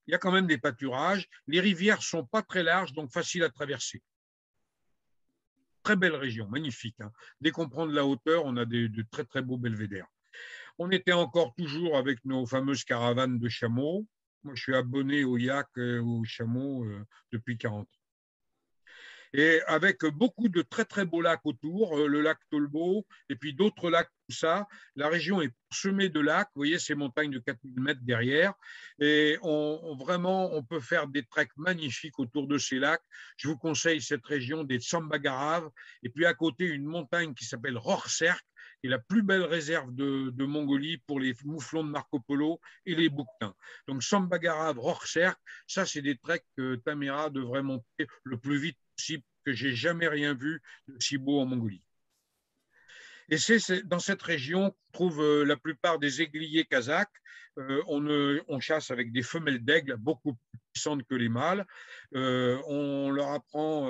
B: Il y a quand même des pâturages. Les rivières ne sont pas très larges, donc faciles à traverser. Très belle région, magnifique. Hein. Dès qu'on prend de la hauteur, on a de très très beaux belvédères. On était encore toujours avec nos fameuses caravanes de chameaux. Moi, je suis abonné au yak et aux chameaux depuis 40 ans. Et avec beaucoup de très très beaux lacs autour, le lac Tolbo et puis d'autres lacs, tout ça. La région est semée de lacs, vous voyez ces montagnes de 4000 mètres derrière, et vraiment on peut faire des treks magnifiques autour de ces lacs. Je vous conseille cette région des Tsambagarav, et puis à côté une montagne qui s'appelle Rorserk, qui est la plus belle réserve de Mongolie pour les mouflons de Marco Polo et les bouquetins. Donc Tsambagarav, Rorserk, ça c'est des treks que Tamera devrait monter le plus vite possible, que j'ai jamais rien vu de si beau en Mongolie. Et c'est dans cette région qu'on trouve la plupart des aigliers kazakhs. On chasse avec des femelles d'aigle beaucoup plus puissantes que les mâles. On leur apprend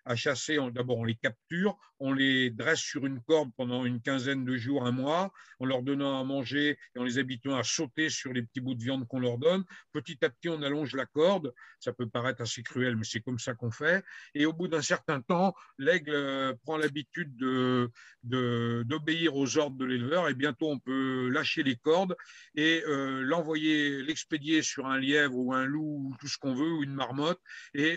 B: à chasser. D'abord, on les capture, on les dresse sur une corde pendant une quinzaine de jours, un mois, en leur donnant à manger et en les habituant à sauter sur les petits bouts de viande qu'on leur donne. Petit à petit, on allonge la corde. Ça peut paraître assez cruel, mais c'est comme ça qu'on fait. Et au bout d'un certain temps, l'aigle prend l'habitude d'obéir aux ordres de l'éleveur, et bientôt on peut lâcher les cordes et l'expédier sur un lièvre ou un loup ou tout ce qu'on veut, ou une marmotte, et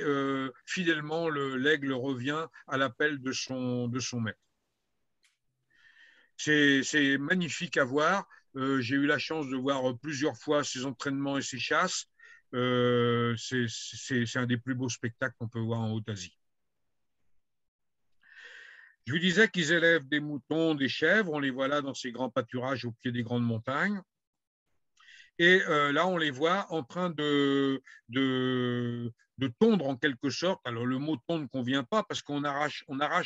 B: fidèlement l'aigle revient à l'appel de son maître. C'est magnifique à voir. J'ai eu la chance de voir plusieurs fois ses entraînements et ses chasses. C'est un des plus beaux spectacles qu'on peut voir en Haute-Asie. Je vous disais qu'ils élèvent des moutons, des chèvres. On les voit là dans ces grands pâturages au pied des grandes montagnes. Et là, on les voit en train de tondre en quelque sorte. Alors, le mot tondre ne convient pas parce qu'on arrache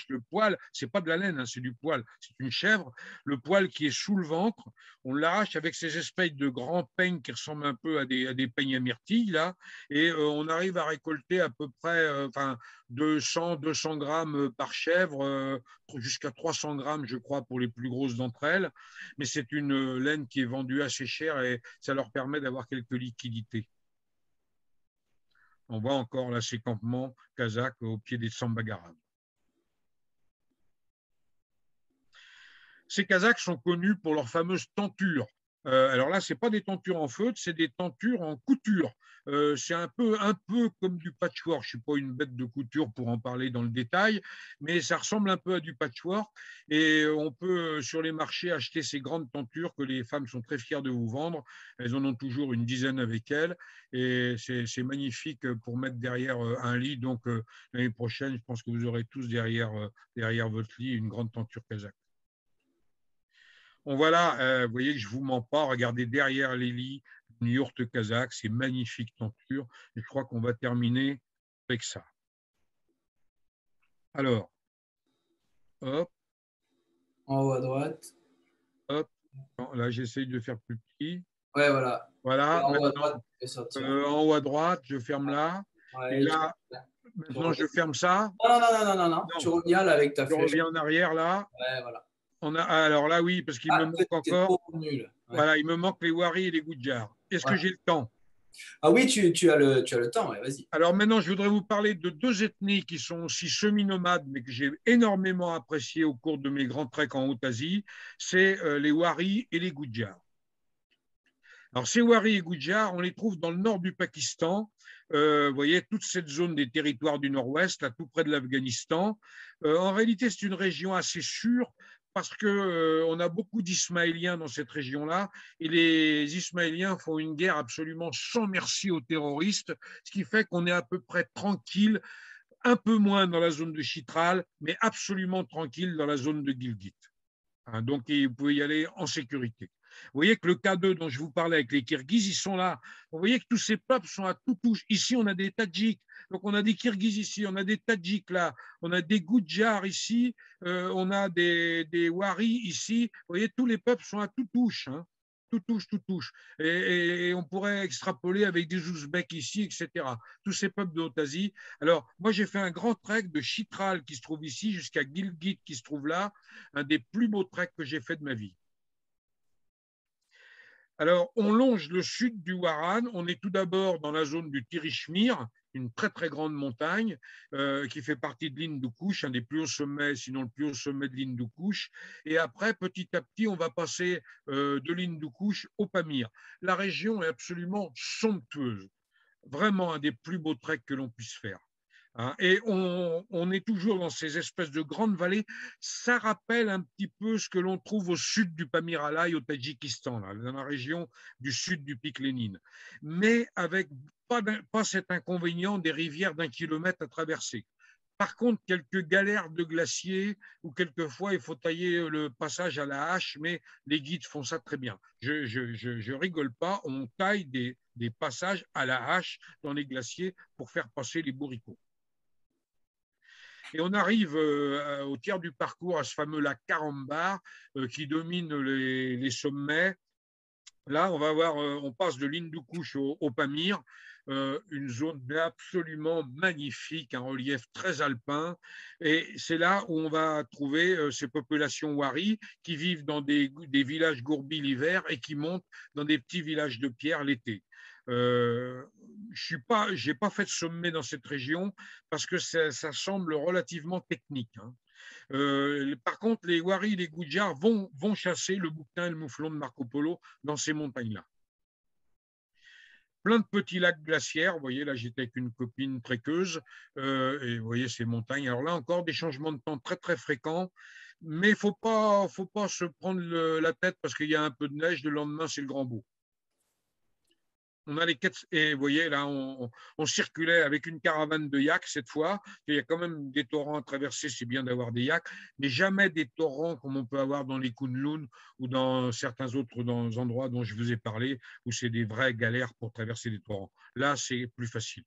B: le poil. Ce n'est pas de la laine, hein, c'est du poil. C'est une chèvre. Le poil qui est sous le ventre, on l'arrache avec ces espèces de grands peignes qui ressemblent un peu à des peignes à myrtille, là. Et on arrive à récolter à peu près 200 grammes par chèvre, jusqu'à 300 grammes, je crois, pour les plus grosses d'entre elles. Mais c'est une laine qui est vendue assez cher et ça leur permet d'avoir quelques liquidités. On voit encore là ces campements kazakhs au pied des Sambagaras. Ces Kazakhs sont connus pour leurs fameuses tentures. Alors là, ce n'est pas des tentures en feutre, c'est des tentures en couture. C'est un peu comme du patchwork. Je ne suis pas une bête de couture pour en parler dans le détail, mais ça ressemble un peu à du patchwork. Et on peut, sur les marchés, acheter ces grandes tentures que les femmes sont très fières de vous vendre. Elles en ont toujours une dizaine avec elles. Et c'est magnifique pour mettre derrière un lit. Donc, l'année prochaine, je pense que vous aurez tous derrière votre lit une grande tenture kazakh. On voit là, vous voyez que je ne vous mens pas, regardez derrière les lits, une yourte kazakh, c'est magnifique tenture. Et je crois qu'on va terminer avec ça. Alors, hop.
A: En haut à droite.
B: Hop. Là, j'essaye de faire plus petit.
A: Ouais, voilà.
B: Voilà.
A: En haut à
B: Maintenant,
A: droite,
B: en haut à droite, je ferme là.
A: ouais,
B: Et là, maintenant, je ferme ça.
A: Non, non, non, non, non, non. Tu reviens là avec ta
B: Je
A: flèche.
B: reviens en arrière là.
A: Ouais, voilà.
B: Alors là, oui, parce qu'il me manque encore.
A: Nul. Ouais.
B: Voilà, il me manque les Wari et les Goudjars. Est-ce que j'ai le temps?
A: Ah oui, tu as le temps, ouais, vas-y.
B: Alors maintenant, je voudrais vous parler de deux ethnies qui sont aussi semi-nomades, mais que j'ai énormément appréciées au cours de mes grands treks en Haute-Asie. C'est les Wari et les Goudjars. Alors ces Wari et Goudjars, on les trouve dans le nord du Pakistan. Vous voyez, toute cette zone des territoires du nord-ouest, là, tout près de l'Afghanistan. En réalité, c'est une région assez sûre parce qu'on a beaucoup d'Ismaéliens dans cette région-là et les Ismaéliens font une guerre absolument sans merci aux terroristes, ce qui fait qu'on est à peu près tranquille, un peu moins dans la zone de Chitral, mais absolument tranquille dans la zone de Gilgit. Hein, donc, vous pouvez y aller en sécurité. Vous voyez que le K2 dont je vous parlais avec les Kirghizes, ils sont là. Vous voyez que tous ces peuples sont à tout touche. Ici, on a des Tadjiks. Donc, on a des Kirghizes ici, on a des Tadjiks là, on a des Goudjars ici, on a des Wari ici. Vous voyez, tous les peuples sont à tout touche. Hein. Tout touche, tout touche. Et on pourrait extrapoler avec des Ouzbeks ici, etc. Tous ces peuples de Haute-Asie. Alors, moi, j'ai fait un grand trek de Chitral qui se trouve ici jusqu'à Gilgit qui se trouve là, un des plus beaux treks que j'ai fait de ma vie. Alors, on longe le sud du Waran. On est tout d'abord dans la zone du Tirishmir, une très très grande montagne qui fait partie de l'Hindu-Kush, un des plus hauts sommets, sinon le plus haut sommet de l'Hindu-Kush. Et après, petit à petit, on va passer de l'Hindu-Kush au Pamir. La région est absolument somptueuse, vraiment un des plus beaux treks que l'on puisse faire. Hein, et on est toujours dans ces espèces de grandes vallées. Ça rappelle un petit peu ce que l'on trouve au sud du Pamir-Alai, au Tadjikistan, là, dans la région du sud du pic Lénine. Mais avec pas cet inconvénient des rivières d'1 kilomètre à traverser. Par contre, quelques galères de glaciers où quelquefois il faut tailler le passage à la hache, mais les guides font ça très bien. Je rigole pas, on taille des passages à la hache dans les glaciers pour faire passer les bourricots. Et on arrive au tiers du parcours à ce fameux lac Karambar qui domine les sommets. Là, on va voir, on passe de l'Hindu-Kush au Pamir, une zone absolument magnifique, un relief très alpin. Et c'est là où on va trouver ces populations Wari qui vivent dans des villages gourbis l'hiver et qui montent dans des petits villages de pierre l'été. Je n'ai pas fait de sommet dans cette région parce que ça semble relativement technique. Hein. Par contre, les Wari et les Goudjars vont chasser le bouquetin et le mouflon de Marco Polo dans ces montagnes-là. Plein de petits lacs glaciaires. Vous voyez, là, j'étais avec une copine trekkeuse et vous voyez ces montagnes. Alors là, encore des changements de temps très, très fréquents. Mais faut pas se prendre la tête parce qu'il y a un peu de neige, le lendemain, c'est le grand beau. On a les quêtes, et vous voyez, là, on circulait avec une caravane de yaks cette fois. Il y a quand même des torrents à traverser, c'est bien d'avoir des yaks, mais jamais des torrents comme on peut avoir dans les Kunlun ou dans certains autres endroits dont je vous ai parlé, où c'est des vraies galères pour traverser des torrents. Là, c'est plus facile.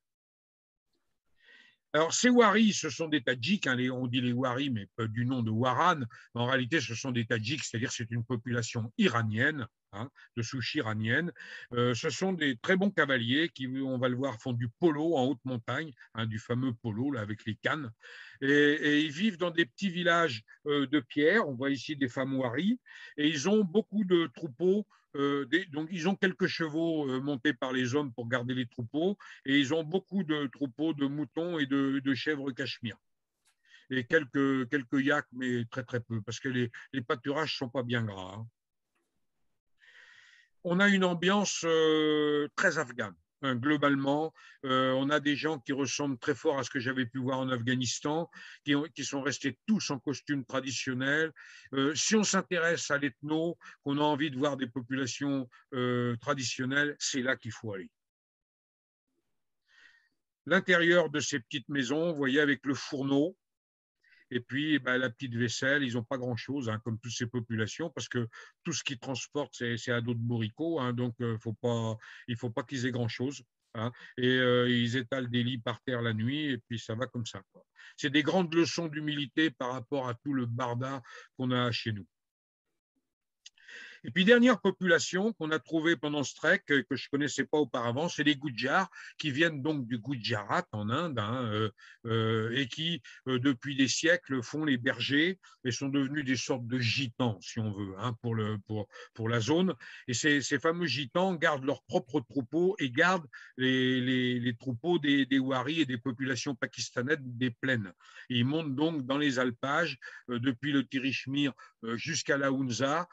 B: Alors, ces Waris, ce sont des Tadjiks, hein, on dit les Waris, mais du nom de Waran. En réalité, ce sont des Tadjiks, c'est-à-dire c'est une population iranienne, hein, de souche iranienne. Ce sont des très bons cavaliers qui, on va le voir, font du polo en haute montagne, hein, du fameux polo là, avec les cannes. Et ils vivent dans des petits villages de pierre. On voit ici des femmes Waris. Et ils ont beaucoup de troupeaux. Donc, ils ont quelques chevaux montés par les hommes pour garder les troupeaux et ils ont beaucoup de troupeaux de moutons et de chèvres cachemire. Et quelques yaks, mais très très peu, parce que les pâturages ne sont pas bien gras. Hein. On a une ambiance très afghane. Hein, globalement, on a des gens qui ressemblent très fort à ce que j'avais pu voir en Afghanistan, qui sont restés tous en costume traditionnel. Si on s'intéresse à l'ethno, qu'on a envie de voir des populations traditionnelles, c'est là qu'il faut aller. L'intérieur de ces petites maisons, vous voyez, avec le fourneau, et puis la petite vaisselle, ils n'ont pas grand-chose, hein, comme toutes ces populations, parce que tout ce qu'ils transportent, c'est à dos de bourricot, hein, donc il ne faut pas qu'ils aient grand-chose. Hein, et ils étalent des lits par terre la nuit, et puis ça va comme ça. C'est des grandes leçons d'humilité par rapport à tout le barda qu'on a chez nous. Et puis, dernière population qu'on a trouvée pendant ce trek, que je ne connaissais pas auparavant, c'est les Gujars, qui viennent donc du Gujarat en Inde, hein, et qui, depuis des siècles, font les bergers et sont devenus des sortes de gitans, si on veut, hein, pour la zone. Et ces fameux gitans gardent leurs propres troupeaux et gardent les troupeaux des Waris et des populations pakistanaises des plaines. Et ils montent donc dans les alpages, depuis le Tirishmir jusqu'à la Hunza,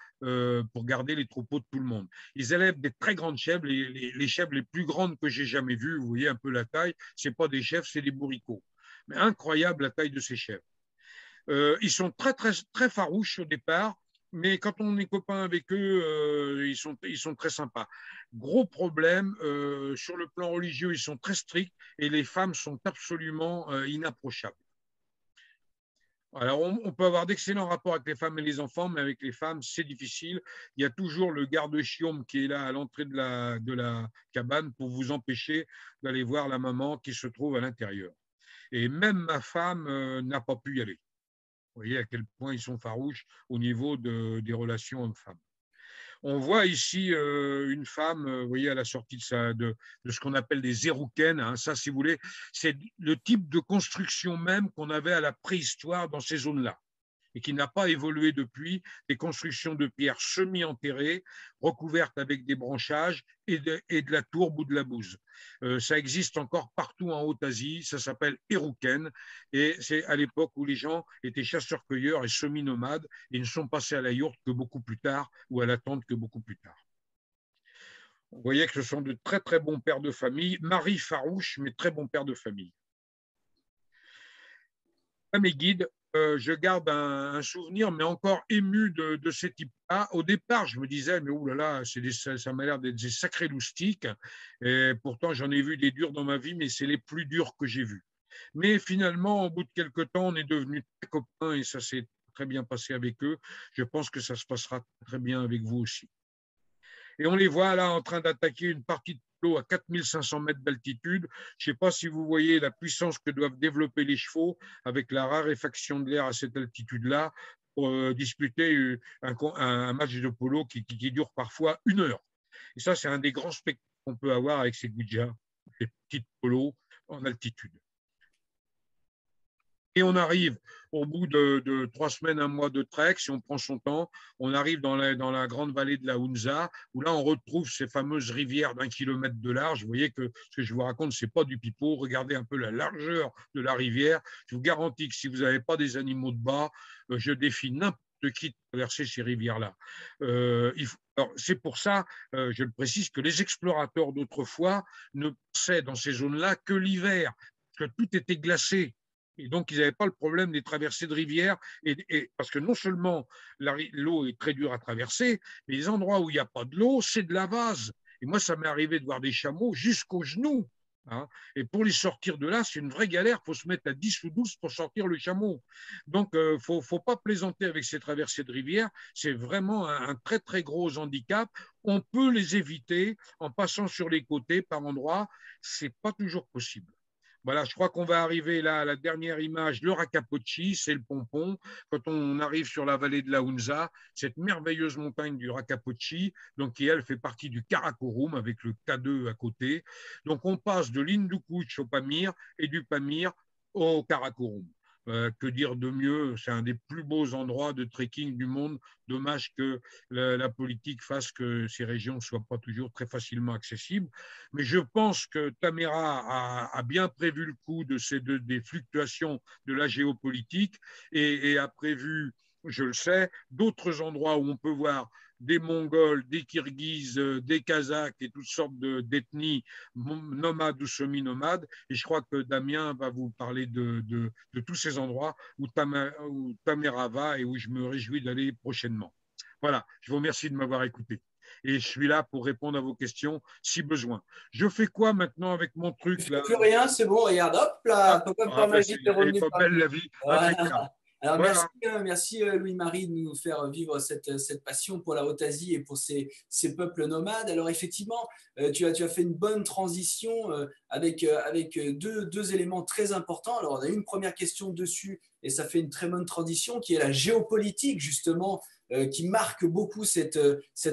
B: pour garder les troupeaux de tout le monde. Ils élèvent des très grandes chèvres, les chèvres les plus grandes que j'ai jamais vues. Vous voyez un peu la taille. C'est pas des chèvres, c'est des bourricots. Mais incroyable la taille de ces chèvres. Ils sont très très très farouches au départ. Mais quand on est copain avec eux, ils sont très sympas. Gros problème, sur le plan religieux, ils sont très stricts et les femmes sont absolument inapprochables. Alors, on peut avoir d'excellents rapports avec les femmes et les enfants, mais avec les femmes, c'est difficile. Il y a toujours le garde-chiomme qui est là à l'entrée de la cabane pour vous empêcher d'aller voir la maman qui se trouve à l'intérieur. Et même ma femme n'a pas pu y aller. Vous voyez à quel point ils sont farouches au niveau des relations hommes-femmes. On voit ici une femme, vous voyez, à la sortie de ce qu'on appelle des érouquennes. Hein. Ça, si vous voulez, c'est le type de construction même qu'on avait à la préhistoire dans ces zones-là et qui n'a pas évolué depuis, des constructions de pierre semi-enterrées, recouvertes avec des branchages et de la tourbe ou de la bouse. Ça existe encore partout en Haute-Asie, ça s'appelle Hérouken, et c'est à l'époque où les gens étaient chasseurs-cueilleurs et semi-nomades et ne sont passés à la yourte que beaucoup plus tard, ou à la tente que beaucoup plus tard. Vous voyez que ce sont de très très bons pères de famille, mari farouche, mais très bons pères de famille. À mes guides, je garde un souvenir, mais encore ému de ces types-là. Au départ, je me disais, mais oulala, ça m'a l'air d'être des sacrés loustiques. Et pourtant, j'en ai vu des durs dans ma vie, mais c'est les plus durs que j'ai vus. Mais finalement, au bout de quelques temps, on est devenus très copains et ça s'est très bien passé avec eux. Je pense que ça se passera très bien avec vous aussi. Et on les voit là en train d'attaquer une partie de l'eau à 4500 mètres d'altitude. Je ne sais pas si vous voyez la puissance que doivent développer les chevaux avec la raréfaction de l'air à cette altitude-là pour disputer un match de polo qui dure parfois 1 heure. Et ça, c'est un des grands spectacles qu'on peut avoir avec ces Gudjas, les petites polos en altitude. Et on arrive au bout de 3 semaines, 1 mois de trek, si on prend son temps, on arrive dans la grande vallée de la Hunza, où là on retrouve ces fameuses rivières d'1 kilomètre de large. Vous voyez que ce que je vous raconte, ce n'est pas du pipeau. Regardez un peu la largeur de la rivière. Je vous garantis que si vous n'avez pas des animaux de bas, je défie n'importe qui de traverser ces rivières-là. C'est pour ça, je le précise, que les explorateurs d'autrefois ne passaient dans ces zones-là que l'hiver, que tout était glacé. Et donc, ils n'avaient pas le problème des traversées de rivières, parce que non seulement l'eau est très dure à traverser, mais les endroits où il n'y a pas de l'eau, c'est de la vase. Et moi, ça m'est arrivé de voir des chameaux jusqu'aux genoux. Hein. Et pour les sortir de là, c'est une vraie galère. Il faut se mettre à 10 ou 12 pour sortir le chameau. Donc, il ne faut pas plaisanter avec ces traversées de rivières. C'est vraiment un très, très gros handicap. On peut les éviter en passant sur les côtés par endroits. Ce n'est pas toujours possible. Voilà, je crois qu'on va arriver là à la dernière image, le Rakapochi, c'est le pompon. Quand on arrive sur la vallée de la Hunza, cette merveilleuse montagne du Rakapochi, donc qui elle fait partie du Karakorum avec le K2 à côté. Donc on passe de l'Hindu Kuch au Pamir et du Pamir au Karakorum. Que dire de mieux? C'est un des plus beaux endroits de trekking du monde. Dommage que la politique fasse que ces régions ne soient pas toujours très facilement accessibles. Mais je pense que Tamera a bien prévu le coup des fluctuations de la géopolitique et a prévu, je le sais, d'autres endroits où on peut voir des Mongols, des Kirghizes, des Kazakhs et toutes sortes d'ethnies nomades ou semi-nomades. Et je crois que Damien va vous parler de tous ces endroits où Tamera va et où je me réjouis d'aller prochainement. Voilà, je vous remercie de m'avoir écouté. Et je suis là pour répondre à vos questions si besoin. Je fais quoi maintenant avec mon truc
A: Tu fais
B: là?
A: plus rien, c'est bon, regarde, hop là, papa
B: Ben,
A: magique est
B: elle est
A: revenu
B: pas
A: par
B: belle
A: lui.
B: la vie, impeccable.
A: Voilà. Alors merci,
B: Voilà.
A: merci Louis-Marie de nous faire vivre cette passion pour la Haute-Asie et pour ces peuples nomades. Alors effectivement, tu as fait une bonne transition avec deux éléments très importants. Alors on a une première question dessus et ça fait une très bonne transition qui est la géopolitique justement qui marque beaucoup cette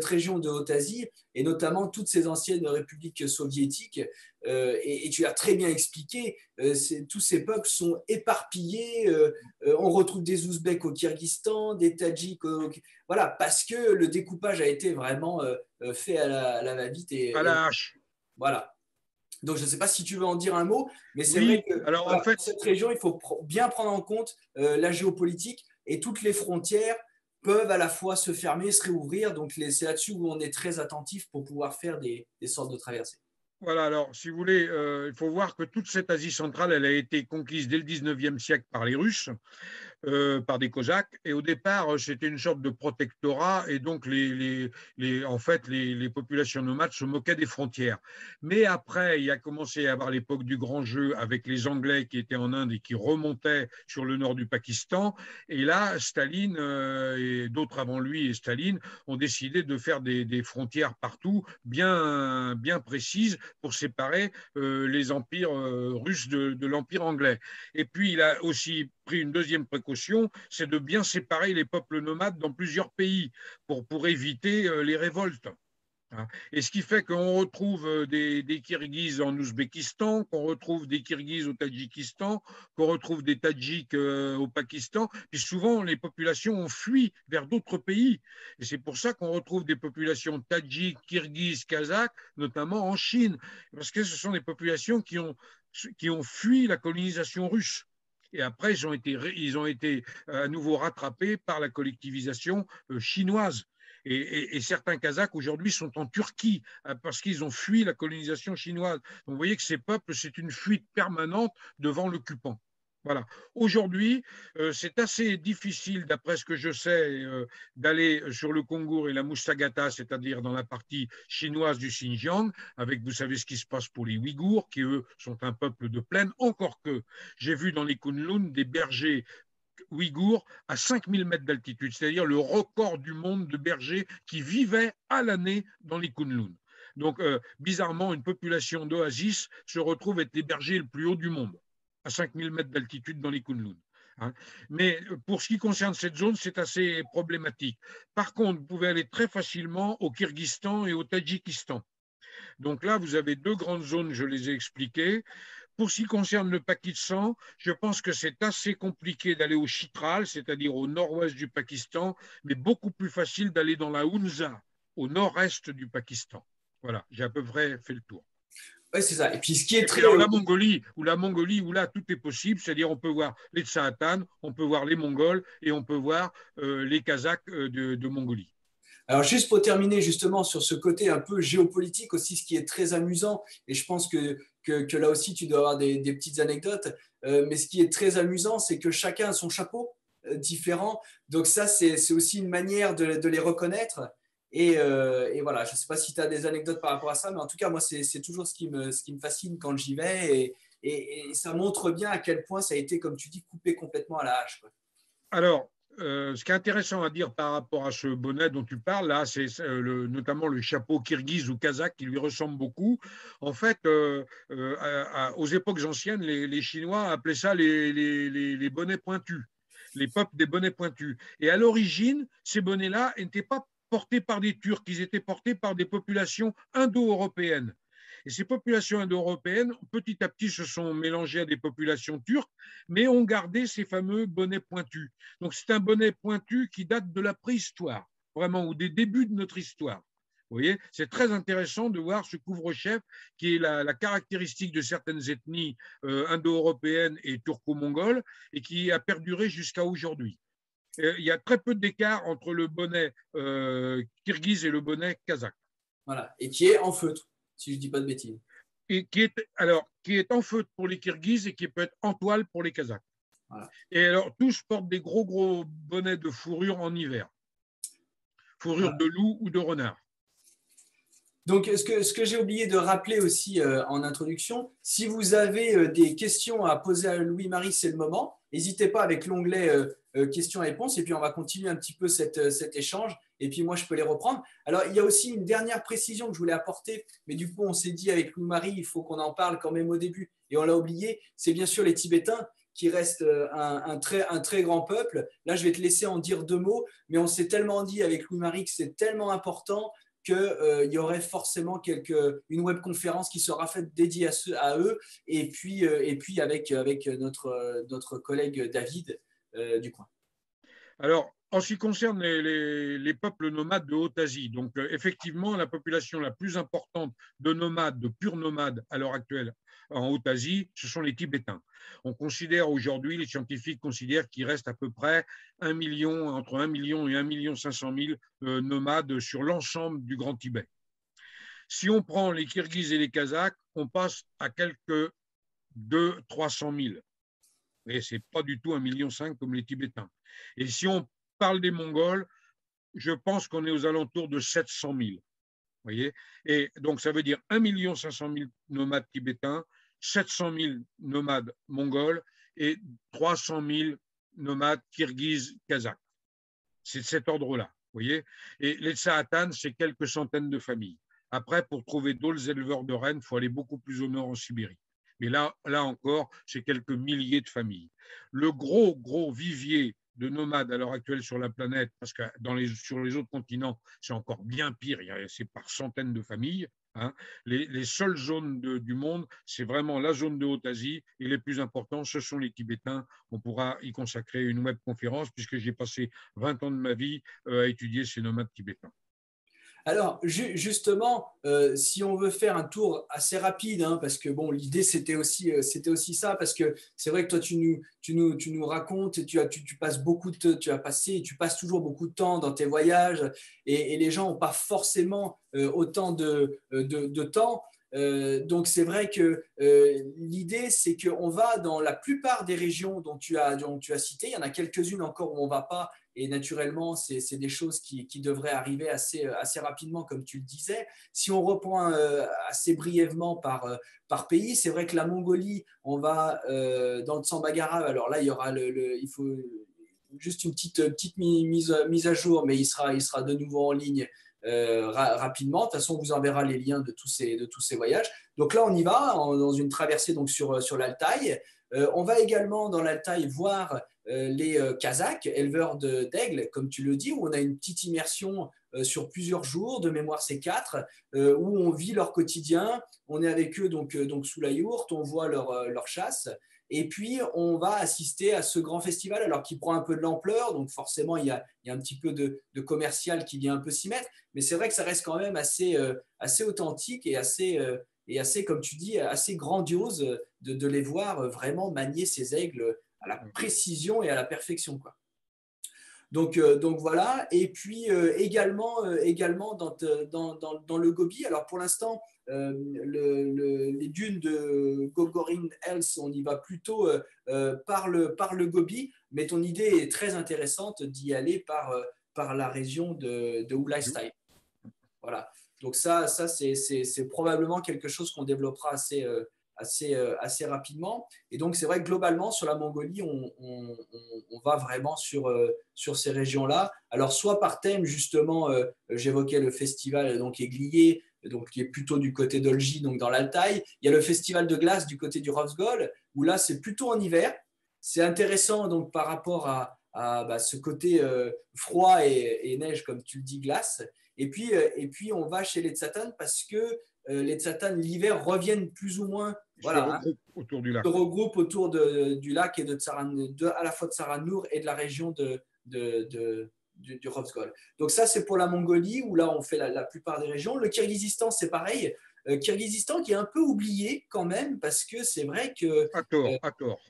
A: région de Haute-Asie et notamment toutes ces anciennes républiques soviétiques. Et tu as très bien expliqué, tous ces peuples sont éparpillés. On retrouve des Ouzbeks au Kyrgyzstan, des Tadjiks voilà, parce que le découpage a été vraiment fait à la va-vite.
B: À la hache.
A: Voilà. Donc, je ne sais pas si tu veux en dire un mot, mais c'est vrai
B: Oui,
A: que
B: alors en
A: voilà,
B: fait,
A: pour cette région, il faut bien prendre en compte la géopolitique et toutes les frontières peuvent à la fois se fermer, se réouvrir. Donc, c'est là-dessus où on est très attentif pour pouvoir faire des sortes de traversées.
B: voilà, alors si vous voulez, il faut voir que toute cette Asie centrale, elle a été conquise dès le 19e siècle par les Russes. Par des Cosaques. Et au départ, c'était une sorte de protectorat, et donc en fait, les populations nomades se moquaient des frontières. Mais après, il a commencé à y avoir l'époque du grand jeu avec les Anglais qui étaient en Inde et qui remontaient sur le nord du Pakistan. Et là, Staline et d'autres avant lui et Staline ont décidé de faire des frontières partout, bien précises, pour séparer les empires russes de l'empire anglais. Et puis, il a aussi pris une deuxième précaution, c'est de bien séparer les peuples nomades dans plusieurs pays pour éviter les révoltes. Et ce qui fait qu'on retrouve des Kirghizes en Ouzbékistan, qu'on retrouve des Kirghizes au Tadjikistan, qu'on retrouve des Tadjiks au Pakistan. Puis souvent, les populations ont fui vers d'autres pays. Et c'est pour ça qu'on retrouve des populations Tadjiks, Kirghizes, Kazakhs, notamment en Chine. Parce que ce sont des populations qui ont fui la colonisation russe. Et après, ils ont été à nouveau rattrapés par la collectivisation chinoise. Et certains Kazakhs aujourd'hui sont en Turquie parce qu'ils ont fui la colonisation chinoise. Donc vous voyez que ces peuples, c'est une fuite permanente devant l'occupant. Voilà. Aujourd'hui, c'est assez difficile, d'après ce que je sais, d'aller sur le Kongour et la Moussagata, c'est-à-dire dans la partie chinoise du Xinjiang, avec, vous savez, ce qui se passe pour les Ouïghours, qui, eux, sont un peuple de plaine, encore que j'ai vu dans les Kunlun des bergers ouïghours à 5000 mètres d'altitude, c'est-à-dire le record du monde de bergers qui vivaient à l'année dans les Kunlun. Donc, bizarrement, une population d'oasis se retrouve être les bergers le plus haut du monde, à 5000 mètres d'altitude dans les Kunlun. Hein. Mais pour ce qui concerne cette zone, c'est assez problématique. Par contre, vous pouvez aller très facilement au Kyrgyzstan et au Tadjikistan. Donc là, vous avez deux grandes zones, je les ai expliquées. Pour ce qui concerne le Pakistan, je pense que c'est assez compliqué d'aller au Chitral, c'est-à-dire au nord-ouest du Pakistan, mais beaucoup plus facile d'aller dans la Hunza, au nord-est du Pakistan. Voilà, j'ai à peu près fait le tour.
A: Oui, c'est ça. Et puis, ce qui est
B: Et puis
A: très.
B: alors la Mongolie, où là tout est possible, c'est-à-dire on peut voir les Tsahatan, on peut voir les Mongols et on peut voir les Kazakhs de Mongolie.
A: Alors, juste pour terminer justement sur ce côté un peu géopolitique aussi, ce qui est très amusant, et je pense que là aussi tu dois avoir des petites anecdotes, mais ce qui est très amusant, c'est que chacun a son chapeau différent. Donc ça, c'est aussi une manière de les reconnaître. Et voilà, je ne sais pas si tu as des anecdotes par rapport à ça, mais en tout cas, moi, c'est toujours ce qui me fascine quand j'y vais. Et ça montre bien à quel point ça a été, comme tu dis, coupé complètement à la hache, quoi.
B: Alors, ce qui est intéressant à dire par rapport à ce bonnet dont tu parles, là, c'est notamment le chapeau kirghize ou kazakh qui lui ressemble beaucoup. En fait, aux époques anciennes, les Chinois appelaient ça les bonnets pointus, les peuples des bonnets pointus. Et à l'origine, ces bonnets-là n'étaient pas portés par des Turcs, ils étaient portés par des populations indo-européennes. Et ces populations indo-européennes, petit à petit, se sont mélangées à des populations turques, mais ont gardé ces fameux bonnets pointus. Donc, c'est un bonnet pointu qui date de la préhistoire, vraiment, ou des débuts de notre histoire. Vous voyez, c'est très intéressant de voir ce couvre-chef qui est la caractéristique de certaines ethnies indo-européennes et turco-mongoles et qui a perduré jusqu'à aujourd'hui. Il y a très peu d'écart entre le bonnet kirghize et le bonnet kazakh.
A: Voilà. Et qui est en feutre, si je ne dis pas de bêtises.
B: Et qui est en feutre pour les kirghizes et qui peut être en toile pour les kazakhs.
A: Voilà.
B: Et alors, tous portent des gros bonnets de fourrure en hiver. Fourrure
A: Voilà.
B: de loup ou de renard.
A: Donc, ce que j'ai oublié de rappeler aussi en introduction, si vous avez des questions à poser à Louis-Marie, c'est le moment. N'hésitez pas avec l'onglet questions-réponses et puis on va continuer un petit peu cet échange et puis moi je peux les reprendre. Alors, il y a aussi une dernière précision que je voulais apporter, mais du coup, on s'est dit avec Louis-Marie, il faut qu'on en parle quand même au début et on l'a oublié, c'est bien sûr les Tibétains qui restent un très grand peuple. Là, je vais te laisser en dire deux mots, mais on s'est tellement dit avec Louis-Marie que c'est tellement important qu'il y aurait forcément une webconférence qui sera faite dédiée à eux, et puis avec notre collègue David du coin.
B: Alors, en ce qui concerne les peuples nomades de Haute-Asie, donc effectivement, la population la plus importante de nomades, de purs nomades à l'heure actuelle en Haute-Asie, ce sont les Tibétains. On considère aujourd'hui, les scientifiques considèrent qu'il reste à peu près 1 million, entre 1 million et 1 million 500 000 nomades sur l'ensemble du Grand Tibet. Si on prend les Kirghizes et les Kazakhs, on passe à quelques 200 000 300 000. Et ce n'est pas du tout 1,5 million comme les Tibétains. Et si on parle des Mongols, je pense qu'on est aux alentours de 700 000. Voyez, et donc, ça veut dire 1,5 million nomades tibétains, 700 000 nomades mongols et 300 000 nomades kirghizes, kazakhs. C'est de cet ordre-là. Voyez, et les Tsahatanes, c'est quelques centaines de familles. Après, pour trouver d'autres éleveurs de rennes, il faut aller beaucoup plus au nord en Sibérie. Mais là encore, c'est quelques milliers de familles. Le gros vivier de nomades à l'heure actuelle sur la planète, parce que sur les autres continents, c'est encore bien pire, c'est par centaines de familles. Hein. Les seules zones du monde, c'est vraiment la zone de Haute-Asie, et les plus importants, ce sont les Tibétains. On pourra y consacrer une webconférence, puisque j'ai passé 20 ans de ma vie à étudier ces nomades tibétains.
A: Alors, justement, si on veut faire un tour assez rapide, hein, parce que bon, l'idée c'était aussi ça, parce que c'est vrai que toi tu nous racontes, tu passes tu passes toujours beaucoup de temps dans tes voyages, et les gens n'ont pas forcément autant de temps. Donc c'est vrai que l'idée c'est qu'on va dans la plupart des régions dont tu as cité. Il y en a quelques-unes encore où on ne va pas, et naturellement c'est des choses qui devraient arriver assez rapidement, comme tu le disais. Si on reprend assez brièvement par pays, c'est vrai que la Mongolie, on va dans le Tsambagara. Alors là, il faut juste une petite mise à jour, mais il sera de nouveau en ligne rapidement. De toute façon, on vous enverra les liens de tous ces voyages. Donc là, on y va dans une traversée donc sur l'Altaï. On va également dans l'Altaï voir les Kazakhs, éleveurs d'aigles, comme tu le dis, où on a une petite immersion sur plusieurs jours, de mémoire c'est 4, où on vit leur quotidien. On est avec eux donc sous la yourte, on voit leur chasse. Et puis, on va assister à ce grand festival, alors qui prend un peu de l'ampleur. Donc, forcément, il y a un petit peu de commercial qui vient un peu s'y mettre. Mais c'est vrai que ça reste quand même assez authentique et assez, comme tu dis, assez grandiose de les voir vraiment manier ces aigles à la précision et à la perfection, quoi. Donc voilà. Et puis également dans le Gobi. Alors pour l'instant, les dunes de Gogorin Hills, on y va plutôt par le Gobi, mais ton idée est très intéressante d'y aller par la région de Ulalstyle. Voilà. Donc ça c'est probablement quelque chose qu'on développera assez rapidement. Et donc, c'est vrai que globalement, sur la Mongolie, on va vraiment sur ces régions-là. Alors, soit par thème, justement, j'évoquais le festival donc, Aiglier, donc, qui est plutôt du côté d'Olgi, donc dans l'Altaï. Il y a le festival de glace du côté du Rosgol, où là, c'est plutôt en hiver. C'est intéressant donc, par rapport à ce côté froid et neige, comme tu le dis, glace. Et puis on va chez les Tsatan parce que les Tsatan, l'hiver, reviennent plus ou moins.
B: Ils se regroupent autour du lac.
A: Se regroupent autour du lac et à la fois de Saranour et de la région du Rovsgol. Donc ça, c'est pour la Mongolie, où là, on fait la plupart des régions. Le Kirghizistan, c'est pareil. Kirghizistan qui est un peu oublié quand même, parce que c'est vrai que…
B: À tort, à tort.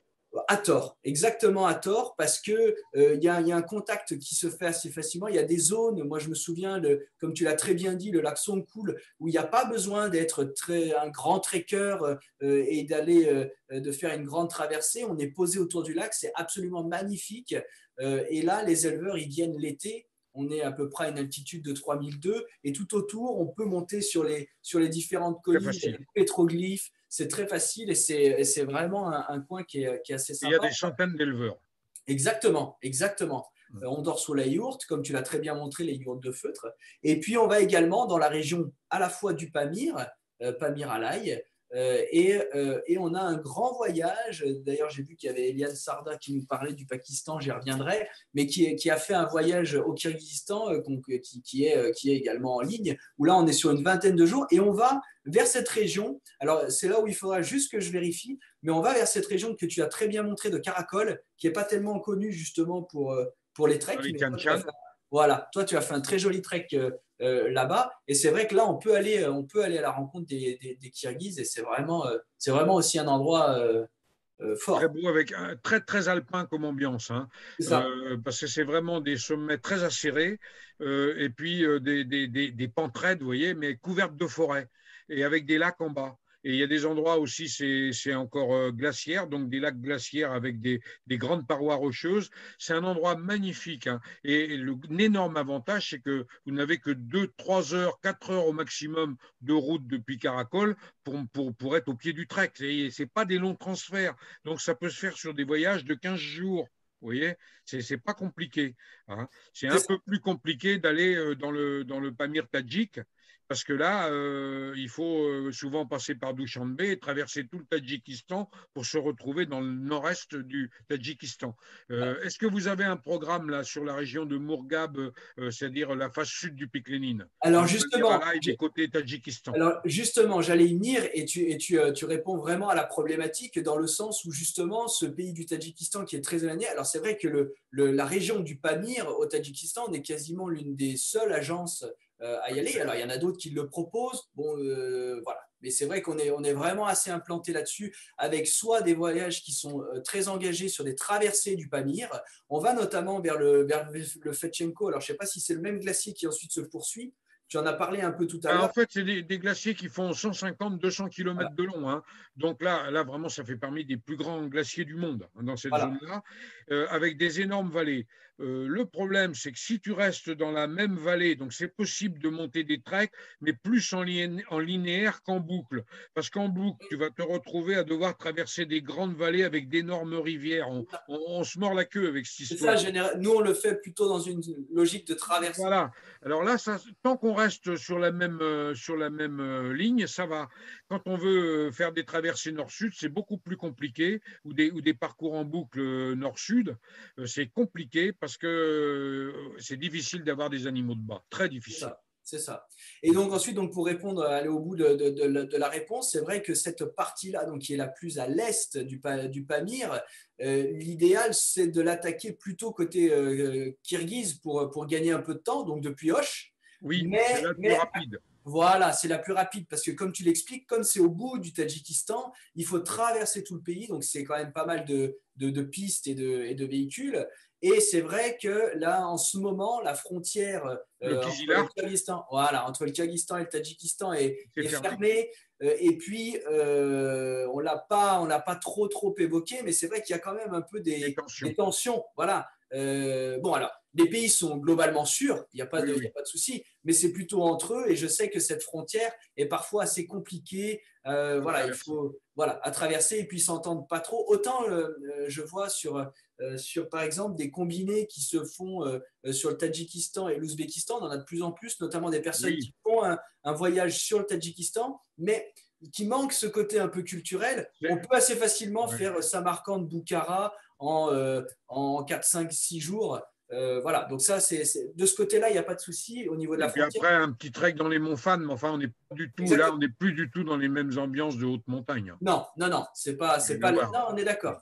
A: À tort, exactement à tort, parce qu'il y a un contact qui se fait assez facilement. Il y a des zones, moi je me souviens, comme tu l'as très bien dit, le lac Songkul, où il n'y a pas besoin d'être un grand trekker et de faire une grande traversée. On est posé autour du lac, c'est absolument magnifique. Et là, les éleveurs, ils viennent l'été. On est à peu près à une altitude de 3002 et tout autour, on peut monter sur les différentes collines, les pétroglyphes. C'est très facile et c'est vraiment un coin qui est assez sympa.
B: Il y a des centaines d'éleveurs.
A: Exactement. On dort sous la yourte, comme tu l'as très bien montré, les yourtes de feutre. Et puis, on va également dans la région à la fois du Pamir, Pamir Alai, et on a un grand voyage. D'ailleurs, j'ai vu qu'il y avait Eliane Sarda qui nous parlait du Pakistan, j'y reviendrai, mais qui a fait un voyage au Kirghizistan qui est également en ligne, où là, on est sur une vingtaine de jours et on va vers cette région. Alors, c'est là où il faudra juste que je vérifie, mais on va vers cette région que tu as très bien montrée de Karakol, qui n'est pas tellement connue justement pour les treks. Voilà, toi, tu as fait un très joli trek là-bas. Et c'est vrai que là, on peut aller à la rencontre des Kirghizes et c'est vraiment aussi un endroit fort.
B: Très beau, avec un très, très alpin comme ambiance. Hein. Parce que c'est vraiment des sommets très acérés et puis des pentes raides, vous voyez, mais couvertes de forêt et avec des lacs en bas. Et il y a des endroits aussi, c'est encore glaciaire, donc des lacs glaciaires avec des grandes parois rocheuses. C'est un endroit magnifique. Hein. Et l'énorme avantage, c'est que vous n'avez que 2, 3 heures, 4 heures au maximum de route depuis Karakol pour être au pied du trek. Ce n'est pas des longs transferts. Donc, ça peut se faire sur des voyages de 15 jours. Vous voyez, c'est pas compliqué. Hein. C'est un peu plus compliqué d'aller dans le Pamir tadjik, parce que là, il faut souvent passer par Dushanbe et traverser tout le Tadjikistan pour se retrouver dans le nord-est du Tadjikistan. Est-ce que vous avez un programme là sur la région de Mourghab, c'est-à-dire la face sud du pic Lénine?
A: Alors justement,
B: des côtés Tadjikistan.
A: Alors justement, j'allais y venir et tu réponds vraiment à la problématique dans le sens où justement ce pays du Tadjikistan qui est très éloigné, alors c'est vrai que la région du Pamir au Tadjikistan, on est quasiment l'une des seules agences à y aller. Alors il y en a d'autres qui le proposent, bon voilà. Mais c'est vrai qu'on est vraiment assez implanté là-dessus, avec soit des voyages qui sont très engagés sur des traversées du Pamir. On va notamment vers le Fetchenko. Alors je ne sais pas si c'est le même glacier qui ensuite se poursuit. Tu en as parlé un peu tout à l'heure.
B: En fait, c'est des glaciers qui font 150, 200 km de long. Hein. Donc là, vraiment, ça fait parmi des plus grands glaciers du monde hein, dans cette zone-là, avec des énormes vallées. Le problème, c'est que si tu restes dans la même vallée, donc c'est possible de monter des treks, mais plus en linéaire qu'en boucle. Parce qu'en boucle, tu vas te retrouver à devoir traverser des grandes vallées avec d'énormes rivières. On se mord la queue avec cette histoire.
A: C'est ça, nous, on le fait plutôt dans une logique de traversée.
B: Voilà. Alors là, tant qu'on reste sur la même ligne, ça va. Quand on veut faire des traversées nord-sud, c'est beaucoup plus compliqué, ou des parcours en boucle nord-sud, c'est compliqué parce que c'est difficile d'avoir des animaux de bas, très difficile.
A: C'est ça. Et donc ensuite, pour répondre, aller au bout de la réponse, c'est vrai que cette partie-là, donc qui est la plus à l'est du Pamir, l'idéal, c'est de l'attaquer plutôt côté kirghize pour gagner un peu de temps, donc depuis Osh.
B: Oui, c'est la plus rapide.
A: Voilà, c'est la plus rapide parce que comme tu l'expliques, comme c'est au bout du Tadjikistan, il faut traverser tout le pays, donc c'est quand même pas mal de pistes et de véhicules. Et c'est vrai que là, en ce moment, la frontière entre le Kyrgyzstan, voilà, entre le Kyrgyzstan et le Tadjikistan est fermée. Et puis, on l'a pas trop évoqué, mais c'est vrai qu'il y a quand même un peu des tensions. Voilà. Bon, alors, les pays sont globalement sûrs, il n'y a pas de souci, mais c'est plutôt entre eux. Et je sais que cette frontière est parfois assez compliquée. Voilà, il faut à traverser et puis s'entendre pas trop. Autant je vois sur, par exemple, des combinés qui se font sur le Tadjikistan et l'Ouzbékistan. On en a de plus en plus, notamment des personnes qui font un voyage sur le Tadjikistan, mais qui manque ce côté un peu culturel. On peut assez facilement faire Samarcande-Boukhara en 4, 5, 6 jours. Voilà, donc ça, de ce côté-là, il n'y a pas de souci au niveau de la frontière.
B: Et puis après, un petit trek dans les monts Fan, mais enfin, on n'est pas du tout là, on n'est plus du tout dans les mêmes ambiances de haute montagne.
A: Non, c'est pas non, on est d'accord,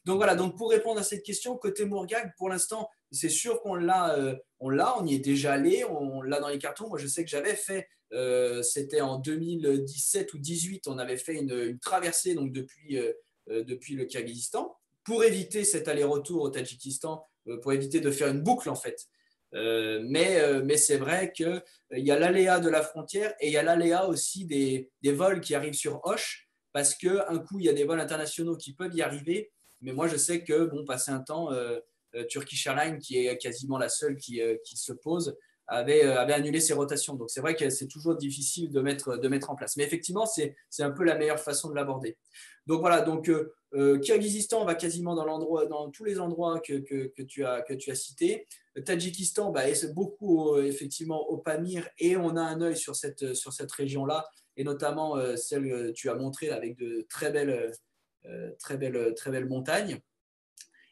A: Donc voilà, donc pour répondre à cette question, côté Mourghag, pour l'instant, c'est sûr qu'on l'a, on y est déjà allé, on l'a dans les cartons. Moi, je sais que j'avais fait, c'était en 2017 ou 18, on avait fait une traversée donc depuis le Kyrgyzstan pour éviter cet aller-retour au Tadjikistan, pour éviter de faire une boucle en fait. Mais c'est vrai qu'il y a l'aléa de la frontière et il y a l'aléa aussi des vols qui arrivent sur Hoche, parce qu'un coup, il y a des vols internationaux qui peuvent y arriver. Mais moi, je sais que, bon, passé un temps, Turkish Airlines, qui est quasiment la seule qui se pose, avait annulé ses rotations. Donc, c'est vrai que c'est toujours difficile de mettre en place. Mais effectivement, c'est un peu la meilleure façon de l'aborder. Donc, voilà. Donc, Kyrgyzstan, on va quasiment dans tous les endroits que tu as cités. Le Tadjikistan, est beaucoup effectivement au Pamir, et on a un œil sur cette région-là, et notamment celle que tu as montrée avec de très belles montagnes.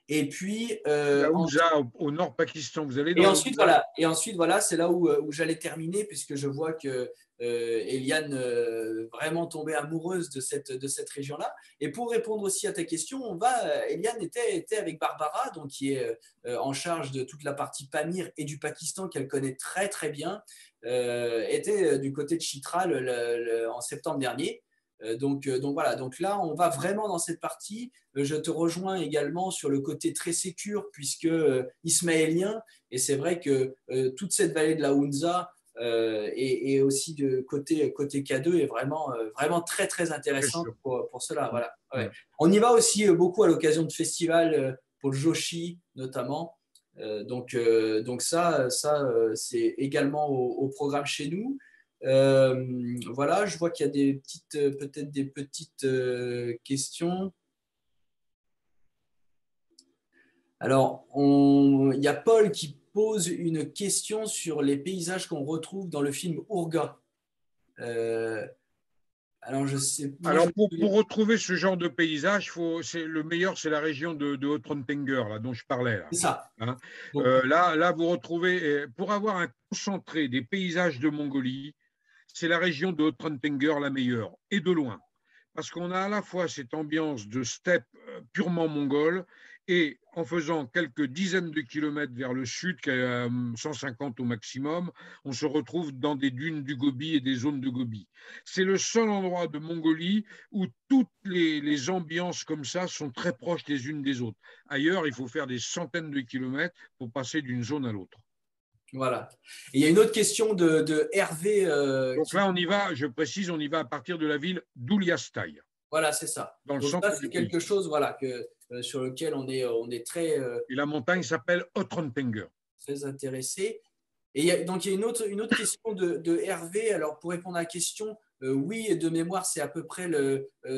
A: Et puis
B: la Ouza, au nord Pakistan, vous allez dans
A: et ensuite, voilà, c'est là où j'allais terminer, puisque je vois que Eliane vraiment tombée amoureuse de cette région-là. Et pour répondre aussi à ta question, Eliane était avec Barbara, donc qui est en charge de toute la partie Pamir et du Pakistan, qu'elle connaît très très bien, était du côté de Chitral en septembre dernier. Donc voilà, donc là, on va vraiment dans cette partie. Je te rejoins également sur le côté très sécure, puisque ismaélien, et c'est vrai que toute cette vallée de la Hunza et aussi de côté K2 est vraiment très très intéressante pour cela. Voilà. Ouais. On y va aussi beaucoup à l'occasion de festivals, pour le Joshi notamment. Donc ça c'est également au programme chez nous. Voilà, je vois qu'il y a peut-être des petites questions. Alors, il y a Paul qui pose une question sur les paysages qu'on retrouve dans le film Urga. Alors, je sais pas.
B: Alors, pour retrouver ce genre de paysage, le meilleur, c'est la région de Haut-Renttinger, là, dont je parlais.
A: C'est ça.
B: Hein. Là, vous retrouvez, pour avoir un concentré des paysages de Mongolie, c'est la région de Haut-Renttinger la meilleure, et de loin. Parce qu'on a à la fois cette ambiance de steppe purement mongole, et en faisant quelques dizaines de kilomètres vers le sud, 150 au maximum, on se retrouve dans des dunes du Gobi et des zones de Gobi. C'est le seul endroit de Mongolie où toutes les ambiances comme ça sont très proches les unes des autres. Ailleurs, il faut faire des centaines de kilomètres pour passer d'une zone à l'autre.
A: Voilà. Et il y a une autre question de Hervé.
B: Donc là, on y va, je précise, on y va à partir de la ville d'Ouliastai.
A: Voilà, c'est ça.
B: Dans le
A: donc
B: centre
A: ça, c'est quelque chose, voilà, sur lequel on est très.
B: Et la montagne s'appelle Haut-Renttinger.
A: Très intéressé. Et donc il y a une autre question de Hervé. Alors pour répondre à la question, oui, de mémoire, c'est à peu près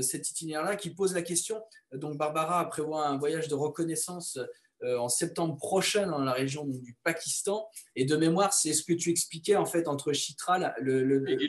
A: cet itinéraire-là qui pose la question. Donc Barbara prévoit un voyage de reconnaissance en septembre prochain dans la région du Pakistan. Et de mémoire, c'est ce que tu expliquais en fait entre Chitral,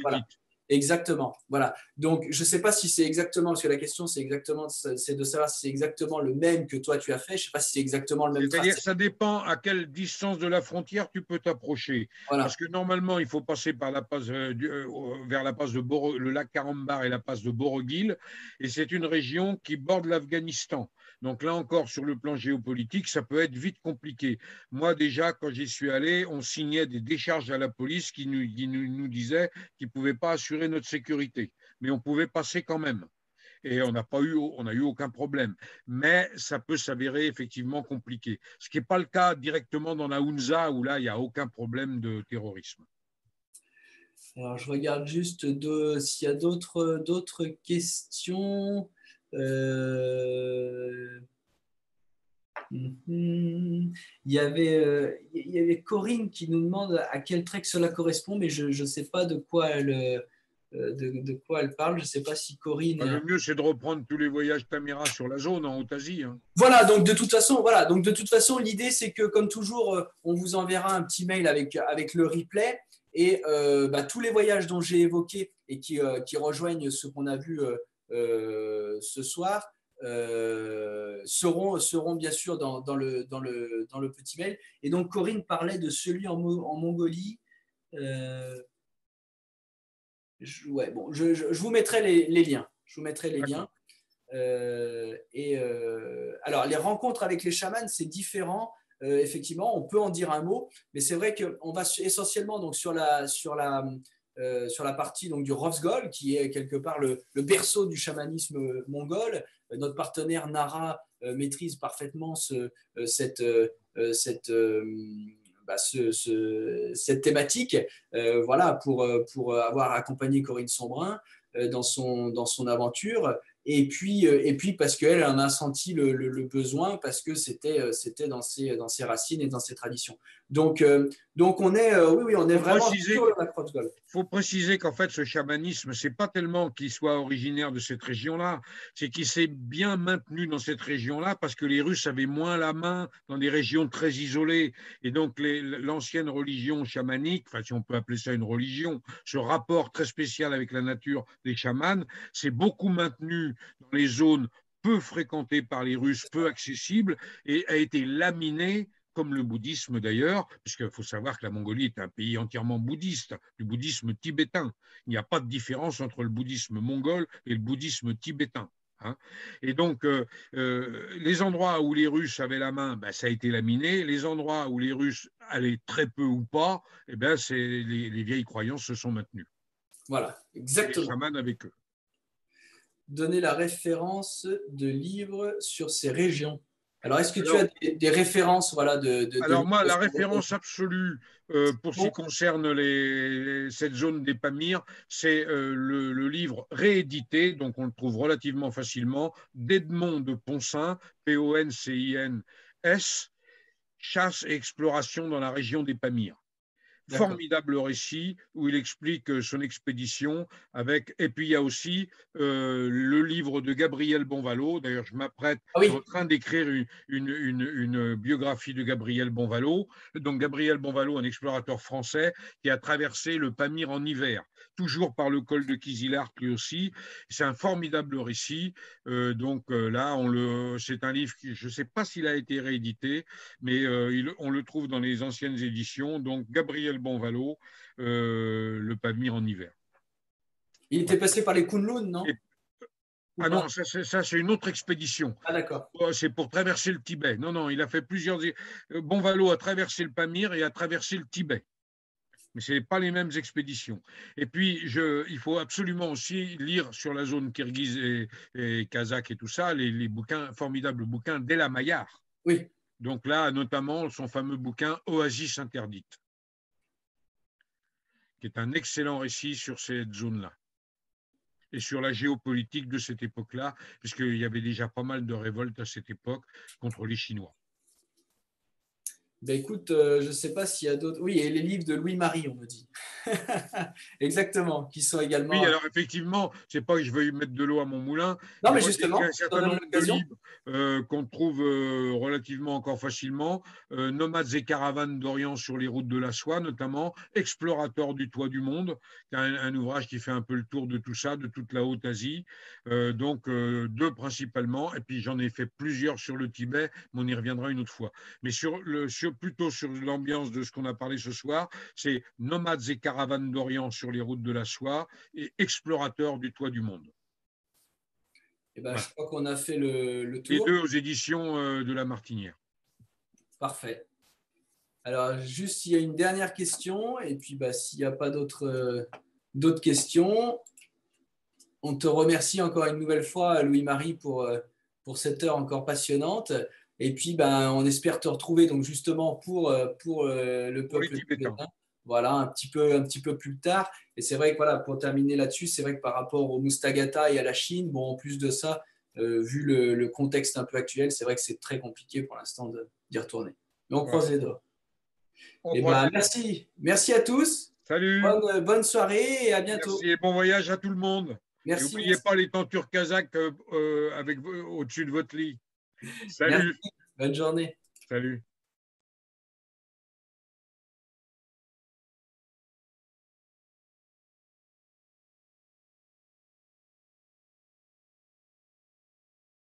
A: voilà. Exactement. Voilà. Donc, je ne sais pas si c'est exactement, parce que la question, c'est de savoir si c'est exactement le même que toi tu as fait. Je ne sais pas si c'est exactement le même tracé.
B: C'est-à-dire, ça dépend à quelle distance de la frontière tu peux t'approcher. Voilà. Parce que normalement, il faut passer par la passe vers la passe de le lac Karambar et la passe de Borogil. Et c'est une région qui borde l'Afghanistan. Donc là encore, sur le plan géopolitique, ça peut être vite compliqué. Moi, déjà, quand j'y suis allé, on signait des décharges à la police qui nous disaient qu'ils ne pouvaient pas assurer notre sécurité. Mais on pouvait passer quand même. et on a eu aucun problème. Mais ça peut s'avérer effectivement compliqué. Ce qui n'est pas le cas directement dans la Hunza, où là, il n'y a aucun problème de terrorisme.
A: Alors, je regarde juste s'il y a d'autres questions. Il y avait Corinne qui nous demande à quel trek cela correspond, mais je ne sais pas de quoi de quoi elle parle. Je ne sais pas si Corinne.
B: Le mieux, c'est de reprendre tous les voyages Tamira sur la zone en Haute-Asie. Hein.
A: Voilà, donc de toute façon, l'idée, c'est que, comme toujours, on vous enverra un petit mail avec le replay. Et tous les voyages dont j'ai évoqués et qui rejoignent ce qu'on a vu ce soir seront bien sûr dans le petit mail. Et donc, Corinne parlait de celui en Mongolie. Je vous mettrai les liens. Je vous mettrai les liens. Alors, les rencontres avec les chamans, c'est différent. Effectivement, on peut en dire un mot, mais c'est vrai qu'on va essentiellement donc, sur la partie donc, du Rofsgol, qui est quelque part le berceau du chamanisme mongol. Notre partenaire Nara maîtrise parfaitement cette thématique, voilà, pour avoir accompagné Corinne Sombrin dans son aventure. Et puis parce qu'elle en a senti le besoin, parce que c'était dans ses racines et dans ses traditions. Donc on est, on est vraiment sur le lac Rofsgol.
B: Il faut préciser qu'en fait, ce chamanisme, ce n'est pas tellement qu'il soit originaire de cette région-là, c'est qu'il s'est bien maintenu dans cette région-là parce que les Russes avaient moins la main dans des régions très isolées. Et donc, l'ancienne religion chamanique, enfin, si on peut appeler ça une religion, ce rapport très spécial avec la nature des chamans, s'est beaucoup maintenu dans les zones peu fréquentées par les Russes, peu accessibles, et a été laminé comme le bouddhisme d'ailleurs, puisqu'il faut savoir que la Mongolie est un pays entièrement bouddhiste, du bouddhisme tibétain. Il n'y a pas de différence entre le bouddhisme mongol et le bouddhisme tibétain. Hein. Et donc, les endroits où les Russes avaient la main, ça a été laminé. Les endroits où les Russes allaient très peu ou pas, les vieilles croyances se sont maintenues.
A: Voilà, exactement.
B: Et les chamans avec eux.
A: Donner la référence de livres sur ces régions. Alors, est-ce que tu as des références, voilà,
B: alors moi, la référence absolue pour ce qui concerne cette zone des Pamirs, c'est le livre réédité, donc on le trouve relativement facilement, d'Edmond de Poncin, Poncins, Chasse et exploration dans la région des Pamirs. Formidable récit où il explique son expédition et puis il y a aussi le livre de Gabriel Bonvalot. D'ailleurs, je m'apprête, je suis en train d'écrire une biographie de Gabriel Bonvalot. Donc Gabriel Bonvalot, un explorateur français qui a traversé le Pamir en hiver, toujours par le col de Kizilart lui aussi. C'est un formidable récit. Là, c'est un livre qui, je ne sais pas s'il a été réédité, mais on le trouve dans les anciennes éditions. Donc Gabriel Bonvalot, le Pamir en hiver.
A: Il était passé par les Kunlun, non?
B: Non, ça c'est une autre expédition.
A: Ah d'accord.
B: C'est pour traverser le Tibet. Non, il a fait plusieurs. Bonvalot a traversé le Pamir et a traversé le Tibet. Mais ce n'est pas les mêmes expéditions. Et puis, il faut absolument aussi lire sur la zone kirghize et kazakh et tout ça, les bouquins, formidables bouquins d'Ella Maillard.
A: Oui.
B: Donc là, notamment, son fameux bouquin Oasis interdite, qui est un excellent récit sur cette zone-là et sur la géopolitique de cette époque-là, puisqu'il y avait déjà pas mal de révoltes à cette époque contre les Chinois.
A: Écoute, je ne sais pas s'il y a d'autres. Oui, et les livres de Louis-Marie, on me dit. Exactement, qui sont également.
B: Oui, alors effectivement, c'est pas que je veuille mettre de l'eau à mon moulin.
A: Non, mais justement,
B: il y a un certain nombre de livres qu'on trouve relativement encore facilement. Nomades et caravanes d'Orient sur les routes de la soie, notamment. Explorateur du toit du monde, un ouvrage qui fait un peu le tour de tout ça, de toute la Haute-Asie. Deux principalement. Et puis j'en ai fait plusieurs sur le Tibet, mais on y reviendra une autre fois. Mais plutôt sur l'ambiance de ce qu'on a parlé ce soir, c'est Nomades et caravanes d'Orient sur les routes de la soie et Explorateur du toit du monde.
A: Voilà. Je crois qu'on a fait le tour.
B: Les deux aux éditions de La Martinière.
A: Parfait. Alors, juste s'il y a une dernière question, et puis s'il n'y a pas d'autres questions, On te remercie encore une nouvelle fois, Louis-Marie, pour cette heure encore passionnante. Et puis, ben, on espère te retrouver donc justement pour le
B: pour les
A: peuple
B: Tibétains.
A: tibétain. Voilà, un petit peu plus tard. Et c'est vrai que voilà, pour terminer là-dessus, c'est vrai que par rapport au Mustagata et à la Chine, bon, en plus de ça, vu le contexte un peu actuel, c'est vrai que c'est très compliqué pour l'instant d'y retourner. Mais on
B: Voilà.
A: croise les doigts.
B: On
A: Et
B: croise
A: ben,
B: les doigts.
A: merci. Merci à tous.
B: Salut,
A: Bonne soirée et à bientôt.
B: merci et bon voyage à tout le monde. Et
A: Merci,
B: n'oubliez
A: merci.
B: pas les tentures kazakhs avec, au-dessus de votre lit.
A: Merci.
B: Salut,
A: Bonne journée.
B: salut.